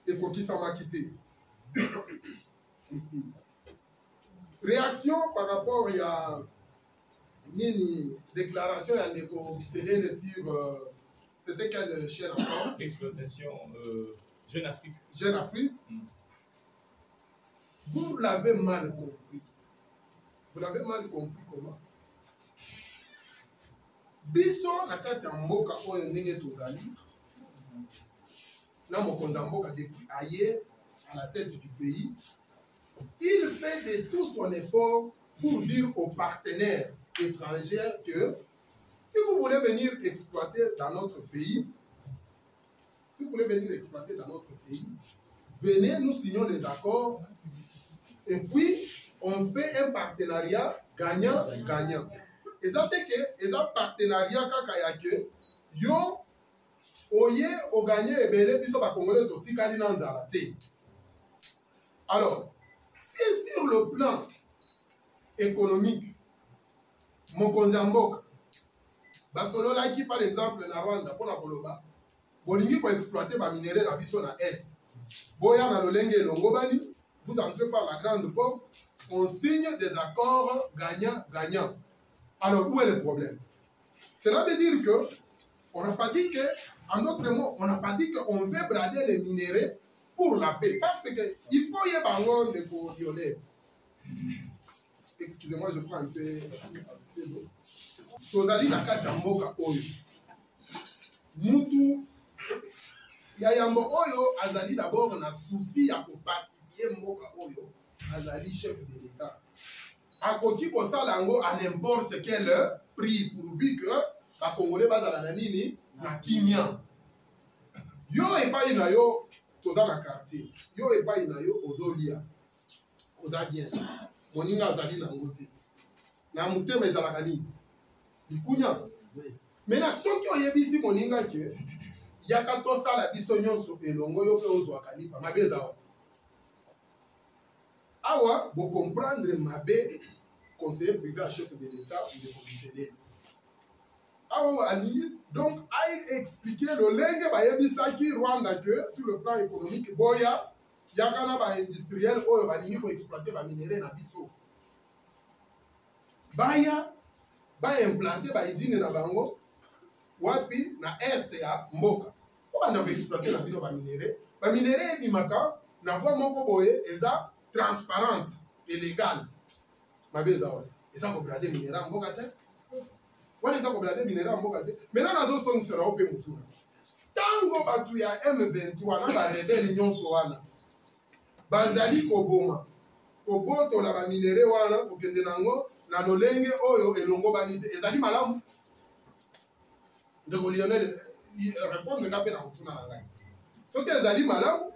ekokisamaki te. Réaction par rapport ya nini déclaration ya ndeko Biselele sur c'était quelle chaîne encore? L'exploitation Jeune Afrique. Jeune Afrique. Vous l'avez mal compris. Vous l'avez mal compris comment? Biso na kati ya mboka oyo ndenge tozali na mokonzi ya mboka depuis aye à la tête du pays, il fait de tout son effort pour dire aux partenaires étrangers que si vous voulez venir exploiter dans notre pays, venez, nous signons les accords et puis on fait un partenariat gagnant-gagnant. Et ça fait que un partenariat kakayake yo oye o gagné et belé biso ba congolais to tikali na nzala te. Alors, si sur le plan économique mokonzi ya mboka basololaki par exemple na Rwanda pona koloba bolingi ko exploiter ba minerais na biso na est boya na lolenge elongo bani vous entrez par la grande porte, on signe des accords gagnant-gagnant. Alors, où est le problème? Cela veut dire que, on n'a pas dit que, en d'autres mots, on n'a pas dit qu'on veut brader les minéraux pour la paix. Parce qu'il faut y avoir des coordonnées. Excusez-moi, je prends un peu d'eau. Tozali na kati ya mboka oyo. Mutu ya yambo oyo azali d'abord na souci ya pacifier mboka oyo. Azali chef de l'État. Akoki kosala yango à n'importe quel prix pourvu que ba Congolais bazala na nini na kimia. Yo epai na yo toza na quartier. Yo epai na yo ozolia. Oza bien. Moninga azali na ngote. Na mutema ezalaka nini? Bikunya. Mais na soki oyebisi moninga ke yaka tosala biso nyonso elongo yo pe ozwaka lipa mabe ezawa. Awa bo comprendre mabe conseiller privé à chef de l'État ou de commissaire. Awa ali donc a expliqué le lenge ba yebisaki Rwanda que sur le plan économique boya yaka na ba industriel oyo balingi ko exploiter ba minéraux na biso. Baya ba implanter ba usine na bango wapi na est ya mboka. Ko banda ko exploiter na bino ba minéraux ebimaka na voie moko boye eza transparente et légale. Mabeza wale. Eza ko brader minéraux mboka te. Wale eza ko brader minéraux mboka te. Maintenant nazo song sera ope mutuna. Tango batu ya M23 na ba rebelle nyonso wana. Bazali koboma. Koboto la ba minéraux wana kokende nango na lolenge oyo elongo banite ezali malamu. Ndeko Lionel répondre ngape na mutuna na ngai. Soki ezali malamu.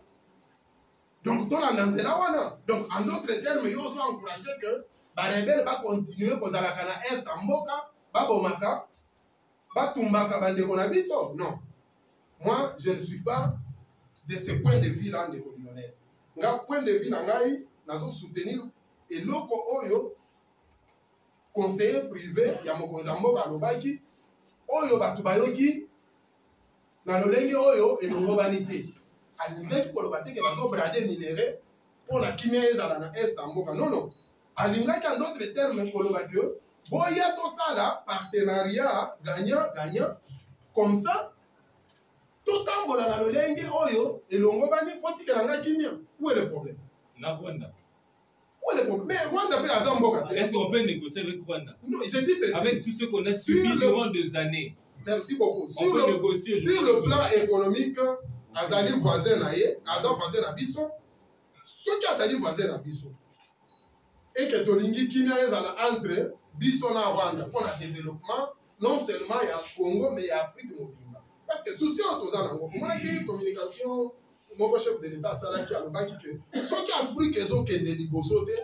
Donc ton nzela wana. Donc en d'autres termes yo zo encourager que ba rebelle ba continuer kozalaka na est mboka ba bomaka ba tumbaka bandeko na biso. Non. Moi je ne suis pas de ce point de vue là ndeko Lionel. Nga point de vue na ngai nazo soutenir eloko oyo conseiller privé ya mokonzi mboka alobaki oyo batu bayoki na lolenge oyo elongo banite alingaki koloba te ke bazo brader minéraux pour la kimia ezala na est mboka non non alingaki en d'autres termes koloba ke boya tosala partenariat gagnant comme ça tout tambola na lolenge oyo elongo bani kotikela nga kimia. Où est le problème? Na Rwanda. Où est le problème? Mais Rwanda peut avoir mboka. Est-ce qu'on peut négocier avec Rwanda? Non, je dis ceci. Avec tout ce qu'on a subi durant des années. Merci beaucoup. Sur le plan économique, azali voisin na ye, azali voisin na biso. Ce qui azali voisin na biso. Et que tolingi kimia ezala entre biso na Rwanda pour le développement non seulement ya Congo mais ya Afrique mobimba. Parce que souci otoza nango. Moi qui communication mon chef de l'État salaki alobaki que ce qui Afrique ezokende liboso te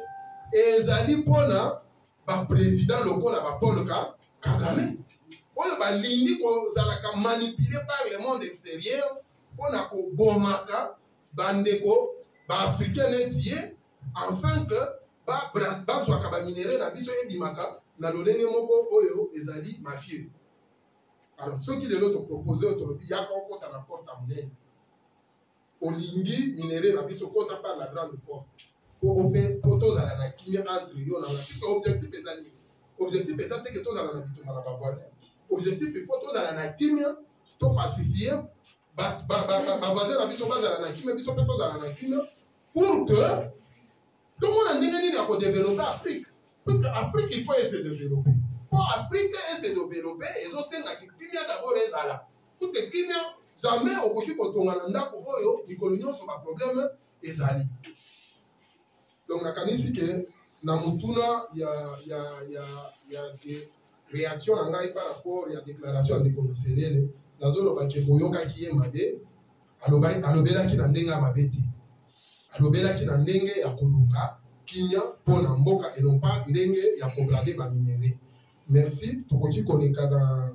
ezali pona ba président lokola ba Paul Kagame. Oyo balingi kozalaka manipulé par le monde extérieur pona ko bomaka bandeko ba africain netie afin que ba zwaka ba minéraux na biso ebimaka na lolenge moko oyo ezali mafieux. Alors ce qui est l'autre proposé autorobi yaka okota na porte monene olingi minéraux na biso kota par la grande porte pour tozala na kimia entre yo na biso. Objectif ezali objectif eza te que tozala na bitumba na ba voisin. Objectif il faut tozala na kimia to pacifier ba voisin na biso bazala na kimia biso pe tozala na kimia pour que tout le monde ndenge nini ako développer Afrique. Parce que Afrique il faut essayer de développer. Pour Afrique essayer de développer ezosenga kimia d'abord ezala. Parce que kimia jamais okoki kotonga na ndako oyo mikolo nyonso ba problème ezali. Donc nakanisi ke na mutuna ya réaction na ngai par rapport ya déclaration de commissaire nazoloba ke boyokaki ye mabe alobelaki na ndenge ya mabe te. Alobelaki na ndenge ya koluka kinya mpona mboka et non pas ndenge ya kobrade ba minéraux. Merci. Tokoki koleka na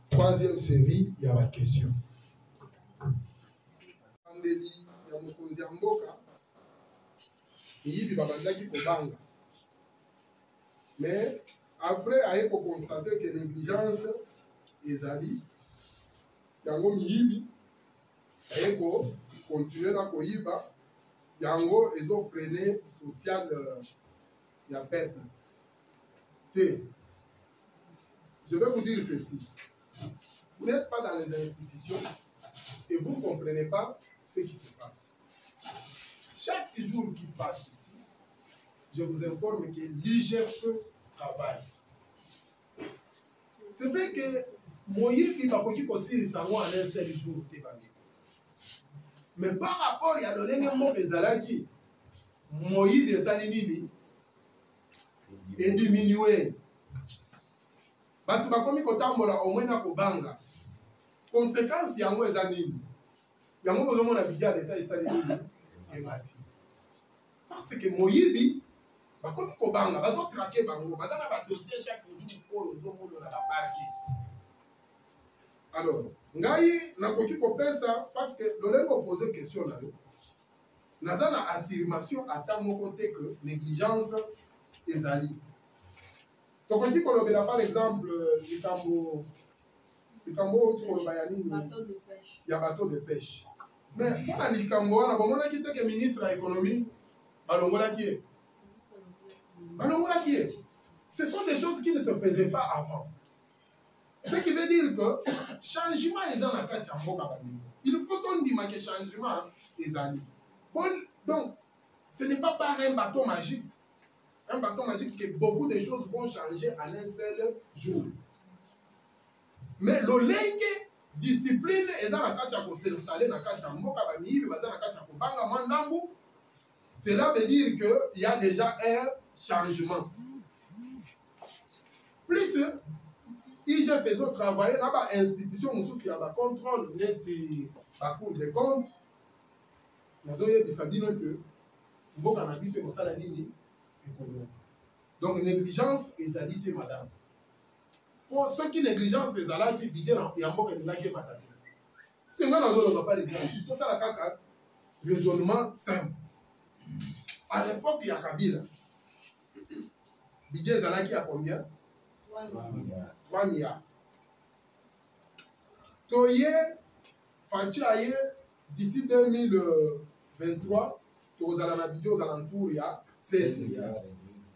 troisième série ya ba question. Andeli ya mokonzi ya mboka yibi babandaki kobanga. Mais après aye ko constater que négligence ezali yango miyibi aye ko continuer na koyiba yango ils ont freiné social ya peuple. Je vais vous dire ceci. Vous n'êtes pas dans les institutions et vous ne comprenez pas ce qui se passe. Chaque jour qui passe ici, je vous informe que l'IGF travaille. C'est vrai que Moïbi Bakoki Kosiri Sango en un seul jour. Mais par rapport à l'Olenge Mok Ezalaki, Moïbi Esalinini est diminué. Batu bakomi kotambola au moins na kobanga. Conséquence yango ezanini. Yango bozomo na bidia l'état esalinini emati. Parce que Moïbi bakomi kobanga, bazo traquer bango, bazana ba dossier chaque jour pour ozomo na la parquet. Alors, ngai nakoki kopesa parce que l'Olengo posé question na yo. Naza na affirmation ata moko te que négligence ezali. Tokoki kolobela par exemple likambo tukolobaya ya bateau de pêche. Mais mpona likambo wana bomonaki te ke ministre ya économie balongolaki ye. Balongolaki ye. Ce sont des choses qui ne se faisaient pas avant. Ce qui veut dire que changement est dans la carte. Il faut qu'on dise que changement est allé. Bon, donc, ce n'est pas par un bâton magique. Un bâton magique que beaucoup de choses vont changer en un seul jour. Mais l'olenge discipline est dans la carte pour s'installer dans la carte. Cela veut dire qu'il y a déjà un changement. Plus IGF faisant travailler dans l'institution qui a le contrôle de la Cour des comptes, nous avons dit que nous avons dit que nous avons dit donc négligence et zadité madame. Pour ceux qui négligence et zadité, il y a un peu de négligence madame. C'est moi qui n'ai pas de négligence. Tout ça, c'est un raisonnement simple. À l'époque, il y a Kabila. Budget Zalaki a combien? 3 milliards. Toye, Fachaye, d'ici 2023, aux alentours, il y a 16 milliards.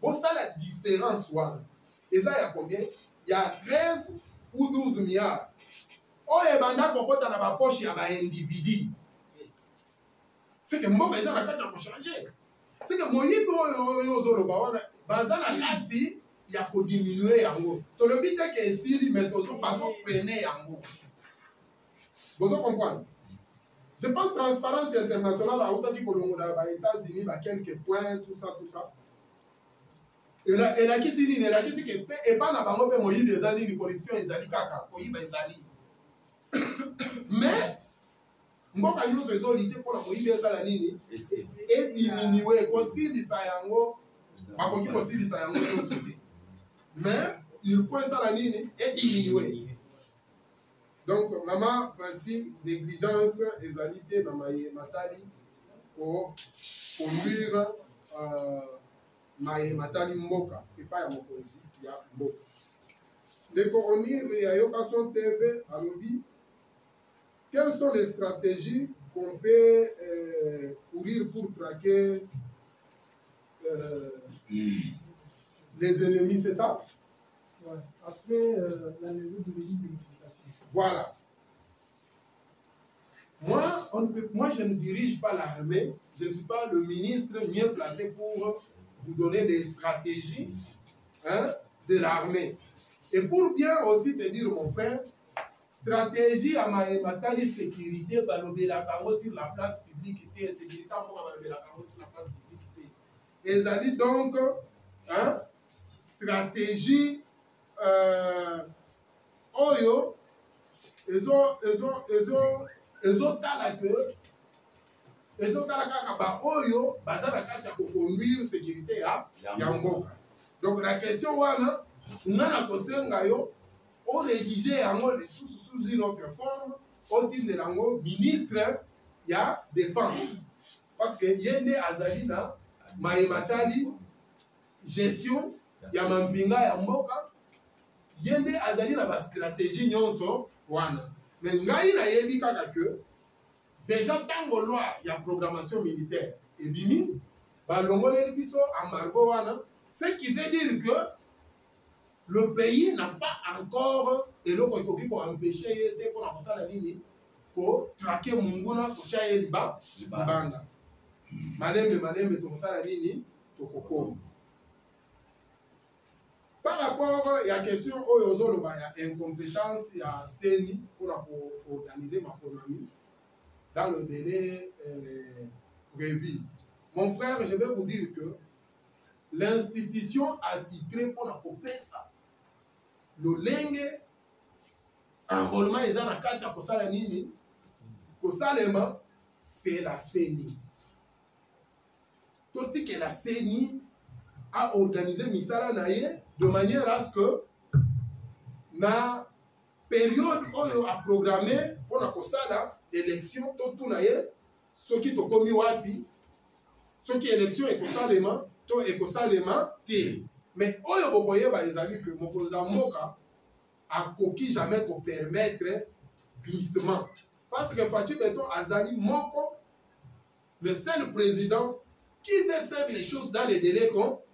Bon, ça, la différence, et ça, il y a combien? Il y a 13 ou 12 milliards. Oh, et banda, quand on a ma poche, il y a un individu. C'est que moi, ça, la carte pour changer. C'est que moi, il y a pour diminuer yango. To le but est que si mais toujours pas freiner yango. Vous comprenez? Je pense transparence internationale à autant dit que les États-Unis a quelques points tout ça. Et là qui s'il y a qui c'est que et pas na bango pe moyi des années de corruption ezali kaka koyi ba ezali. Mais mboka nyonso ezolite pour la moyi des années et diminuer ko silisa yango bakoki ko silisa yango nyonso. Mais il faut ça la ligne et diminuer. Donc, maman, voici négligence et zalité dans ma matali pour conduire ma matali mboka et pas à mon conseil, il y a mboka. Les coronires et Ayokason TV à l'objet. Quelles sont les stratégies qu'on peut courir pour traquer les ennemis, c'est ça? Ouais. Après la levée du régime de notification. Voilà. Moi, je ne dirige pas l'armée. Je ne suis pas le ministre mieux placé pour vous donner des stratégies de l'armée. Et pour bien aussi te dire, mon frère, stratégie à ma sécurité, sur la place publique, sécurité sur la place publique. Et ça dit donc, stratégie oyo oyo bazala kati ya koconduire sécurité ya mboka. Donc la question wana nana kosenga yo o rédiger yango sous une autre forme au titre de lango ministre ya défense parce que yende azali na mayematali gestion ya mambinga ya mboka yende azali na ba stratégie nyonso wana. Mais ngai na yebi kaka que déjà tango loi ya programmation militaire ebimi balongoleli biso embargo wana, ce qui veut dire que le pays n'a pas encore eloko ekoki koempêche ye te mpona kosala nini kotrake monguna kotya ye libanda malembe tokosala nini tokokoma. Par rapport à la question de incompétence à CENI pour organiser ma économie dans le délai prévu. Mon frère, je vais vous dire que l'institution a titré pour la ça. Le lingue enrôlement est dans la carte pour ça la nini. Pour ça c'est la CENI. Tout ce que la CENI a organisé misala naye de manière à ce que na période où a programmé pour la kosala élection tout naye ce qui to komi wapi ce qui élection et kosalema to et kosalema té mais oyo boboye ba ezali que mokonza mboka a koki jamais ko permettre glissement parce que Fatou Beton azali moko le seul président qui veut faire les choses dans les délais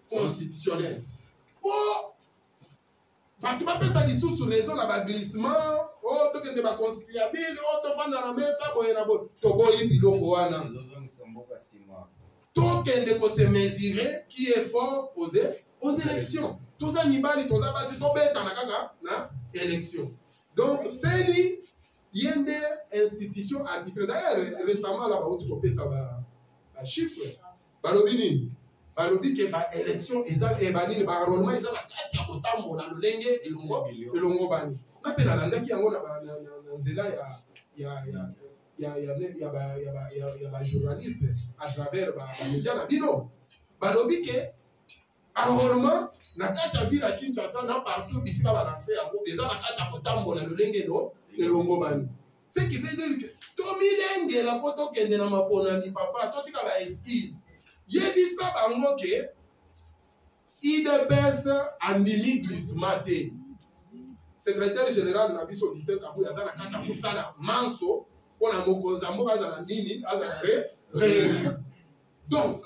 constitutionnels. Oh, bah tu vas pas ça dissous sous raison là glissement, oh tu que tu vas concilier, oh tu vas dans la main ça boye na bo, to boye biloko wana. Tout que de se mesurer qui est fort aux élections. Tous ça mibali, tous ça basi to beta na kaka na élection. Donc c'est yende institution à titre d'ailleurs récemment là ba tu peux ça ba chiffre. Balobini balobi ke ba élection eza ebani ba enrôlement eza na kati ya kotambola lolenge elongo bani na pe na landaki yango na nzela ya ba journaliste à travers ba média na bino balobi ke enrôlement na kati ya ville ya Kinshasa na partout bisika ba lancer yango eza na kati ya kotambola lolenge elongo bani ce qui veut dire que to milenge la poto kende na maponami papa to tika ba excuse yebisa bango ke IDPS andimi glissement te. Secrétaire général na biso Augustin Kabou yazana kati ya kusala manso pona mokonza mboka azala nini azala donc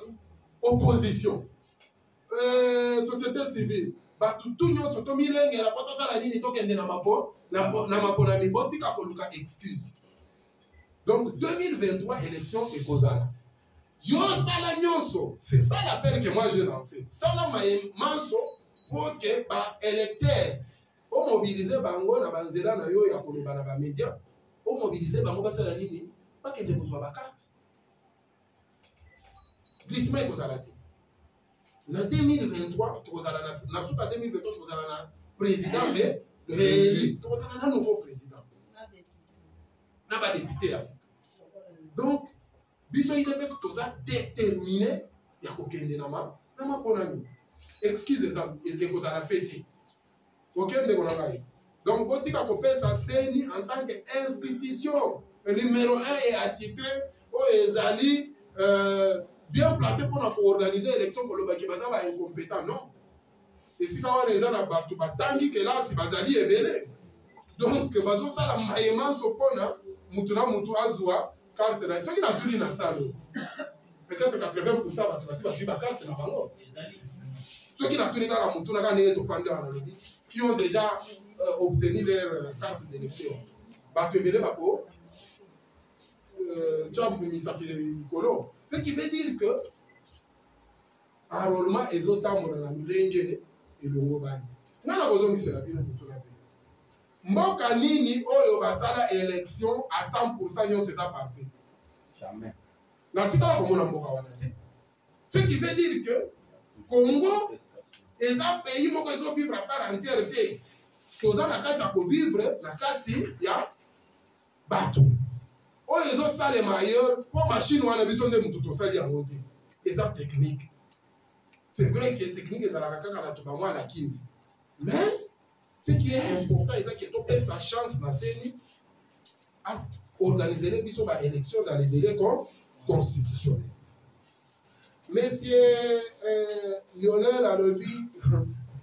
opposition société civile batu tout nyonso to milenge la poto sala nini to kende na mapona mibotika koluka excuse. Donc 2023 élection ekozala. Yo sala nyonso, c'est ça l'appel que moi j'ai lancé. Sala manso pour que ba électeur o mobiliser bango na banzela na yo ya koloba na ba média, o mobiliser bango ba sala nini, ba kende kozwa ba carte. Glissement kozala te. Na 2023 kozala na suka 2023 kozala na président réélu, kozala na nouveau président. Na ba député ya sika. Donc biso IDPS toza déterminé ya kokende na maponami. Excuse ça et kozala pété. Kokende kona ngai. Donc botika kopesa CENI en tant qu'institution numéro 1 et attitré o ezali bien placé pour organiser l'élection pour le baki baza ba incompétent non. Et si kawa les na batu batangi que là si bazali ebele. Donc que bazo sala mayema sopona mutu na mutu azwa carte na soki na tuli na salo peut-être 80% batu basi bafi ba carte na bango soki na tuli kaka mutu na kana eto fanda na lobi qui ont déjà obtenu leur carte d'électeur batu ebele bako chambu misakile nikolo ce qui veut dire que enrôlement ezotambola na lulenge elongo bani ngana kozongisela bino mutu na bino mboka nini oyo basala élection à 100% nyonso eza parfait jamais na tikala komona mboka wana te ce qui veut dire que Congo eza pays moko ezovivre à part entière te toza na kati ya kovivre na kati ya bato oyo ezosalema ailleurs mpo machine wana biso nde mutu tosali yango te eza technique. C'est vrai que technique ezalaka kaka na to bamwa na kini mais ce qui est important, c'est que tu aies sa chance dans CENI à organiser les élections dans les délais constitutionnels. Monsieur Lionel Alobi,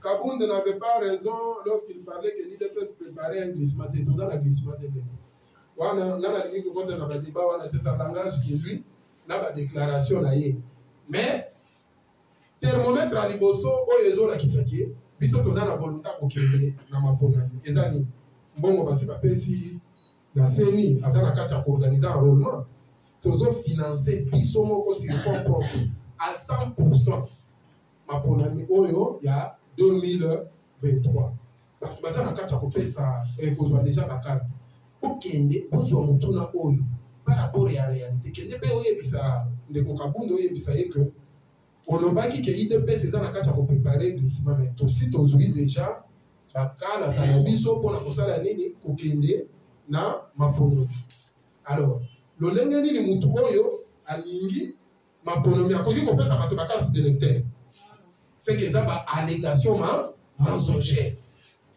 Kabound n'avait pas raison lorsqu'il parlait que l'IDPS préparait un glissement de tout ça, la glissement de l'année. On a dit que quand on a débat, on a des langages qui lui, la déclaration là. Mais thermomètre à liboso oyezo la kisaki biso toza na volonté kokende na mapona ezani mbongo basi bapesi na seni azana kati ya organiser enrôlement tozo financer biso moko sur fonds propres à 100% maponami oyo ya 2023 baza na kati ya kopesa kozwa déjà bakarte okende ozwa motuna oyo par rapport ya réalité kende mpe oyebisa ndeko Kabundo oyebisa ye que olobaki ke IDPS eza na kati ya kopréparer glissement mais tosi tozwi déjà bakalata na biso mpona kosala nini kokende na maponomi alors lolenge nini mutu oyo alingi maponomi akoki kopesa bato bakarte d'électeur c'est que eza baallégation mensongère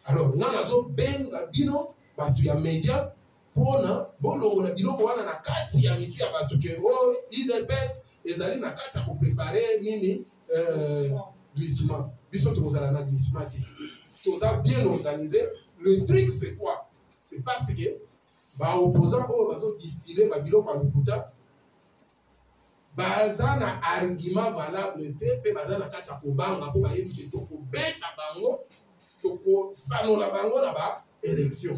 alors nga nazobenga bino bato ya média mpona bolongola biloko wana na kati ya mitu ya bato ke o IDPS ezali na kati ya kopréparer nini glissement biso tokozala na glissement te toza bien organisé le truc c'est quoi c'est parce que baopposant oyo bazodistille babiloko ya lokuta baza na argument valable te mpe baza na kati ya kobanga mpo bayebi ke tokobeta bango tokosanola bango na baélection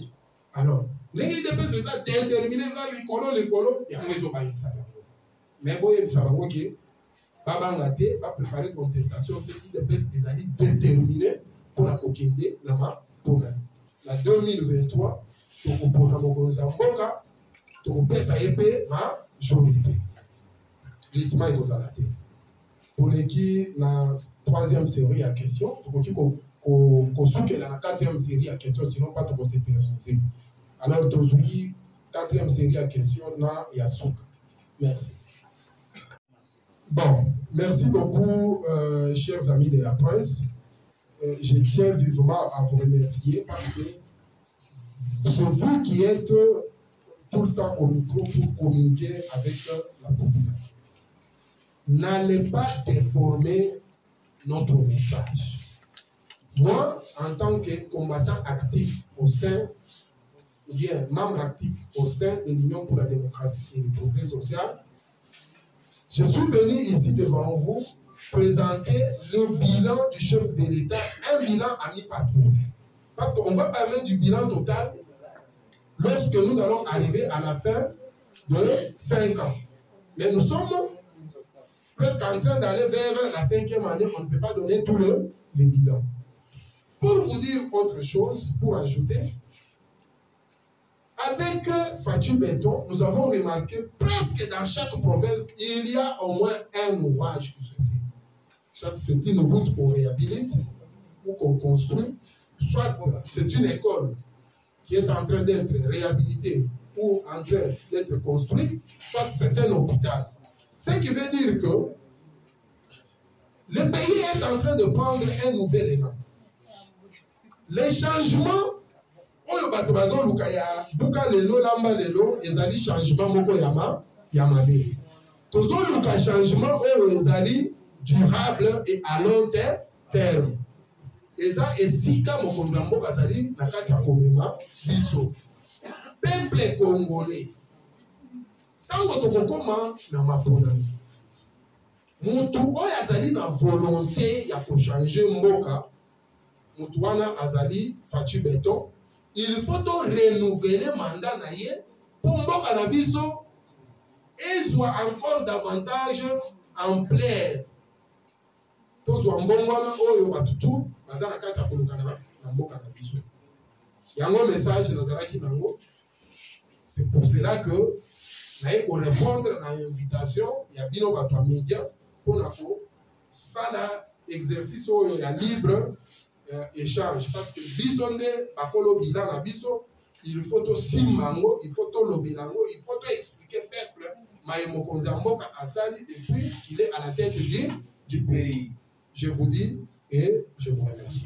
alors ndenge IDPS eza déterminé eza likolo yango ezobangisa bango mais boyebisa bango ke babanga te bapréparer contestation te IDPS ezali déterminé mpona kokende na mapona na 2023 tokopona mokonzi ya mboka tokopesa ye mpe majorité glissement ekozala te toleki na 3e série ya question tokoki kosukela na 4e série ya question sinon pas tokosetelemize alors tozwi 4e série ya question na ya suka merci. Bon, merci beaucoup, chers amis de la presse. Je tiens vivement à vous remercier parce que c'est vous qui êtes tout le temps au micro pour communiquer avec la population. N'allez pas déformer notre message. Moi, en tant que combattant actif au sein, ou bien membre actif au sein de l'Union pour la démocratie et le progrès social, je suis venu ici devant vous présenter le bilan du chef de l'État, un bilan à mi-parcours. Parce qu'on va parler du bilan total lorsque nous allons arriver à la fin de 5 ans. Mais nous sommes presque en train d'aller vers la 5e année, on ne peut pas donner tout le bilan. Pour vous dire autre chose, pour ajouter, avec Fatou Béton, nous avons remarqué presque dans chaque province, il y a au moins un ouvrage qui se fait. Soit c'est une route qu'on réhabilite ou qu'on construit, soit c'est une école qui est en train d'être réhabilitée ou en train d'être construite, soit c'est un hôpital. Ce qui veut dire que le pays est en train de prendre un nouvel élan. Les changements oyo bato bazoluka ya buka lelo lamba lelo ezali changement moko ya mabe tozoluka changement oyo ezali durable et à long terme eza esika mokonzi ya mboka azali na kati ya komema biso peuple congolais ntango tokokoma na maponami mutu oyo azali na volonté ya kochange mboka mutu wana azali Fatou Béton. Il faut renouveler le mandat pour que la biso soit encore davantage en plaire. Tous les mbongwana oyo batutu baza na kati ya koluka na mboka na biso. Yango message nazalaki nango. C'est pour cela que naye ko répondre na invitation ya bino bato ya média pour na ko sala exercice oyo ya libre échange parce que biso nde bakolo bilan na biso il faut to simango il faut to lobelango il faut to expliquer peuple maye mokonzi ya mboka asali depuis qu'il est à la tête du pays. Je vous dis et je vous remercie.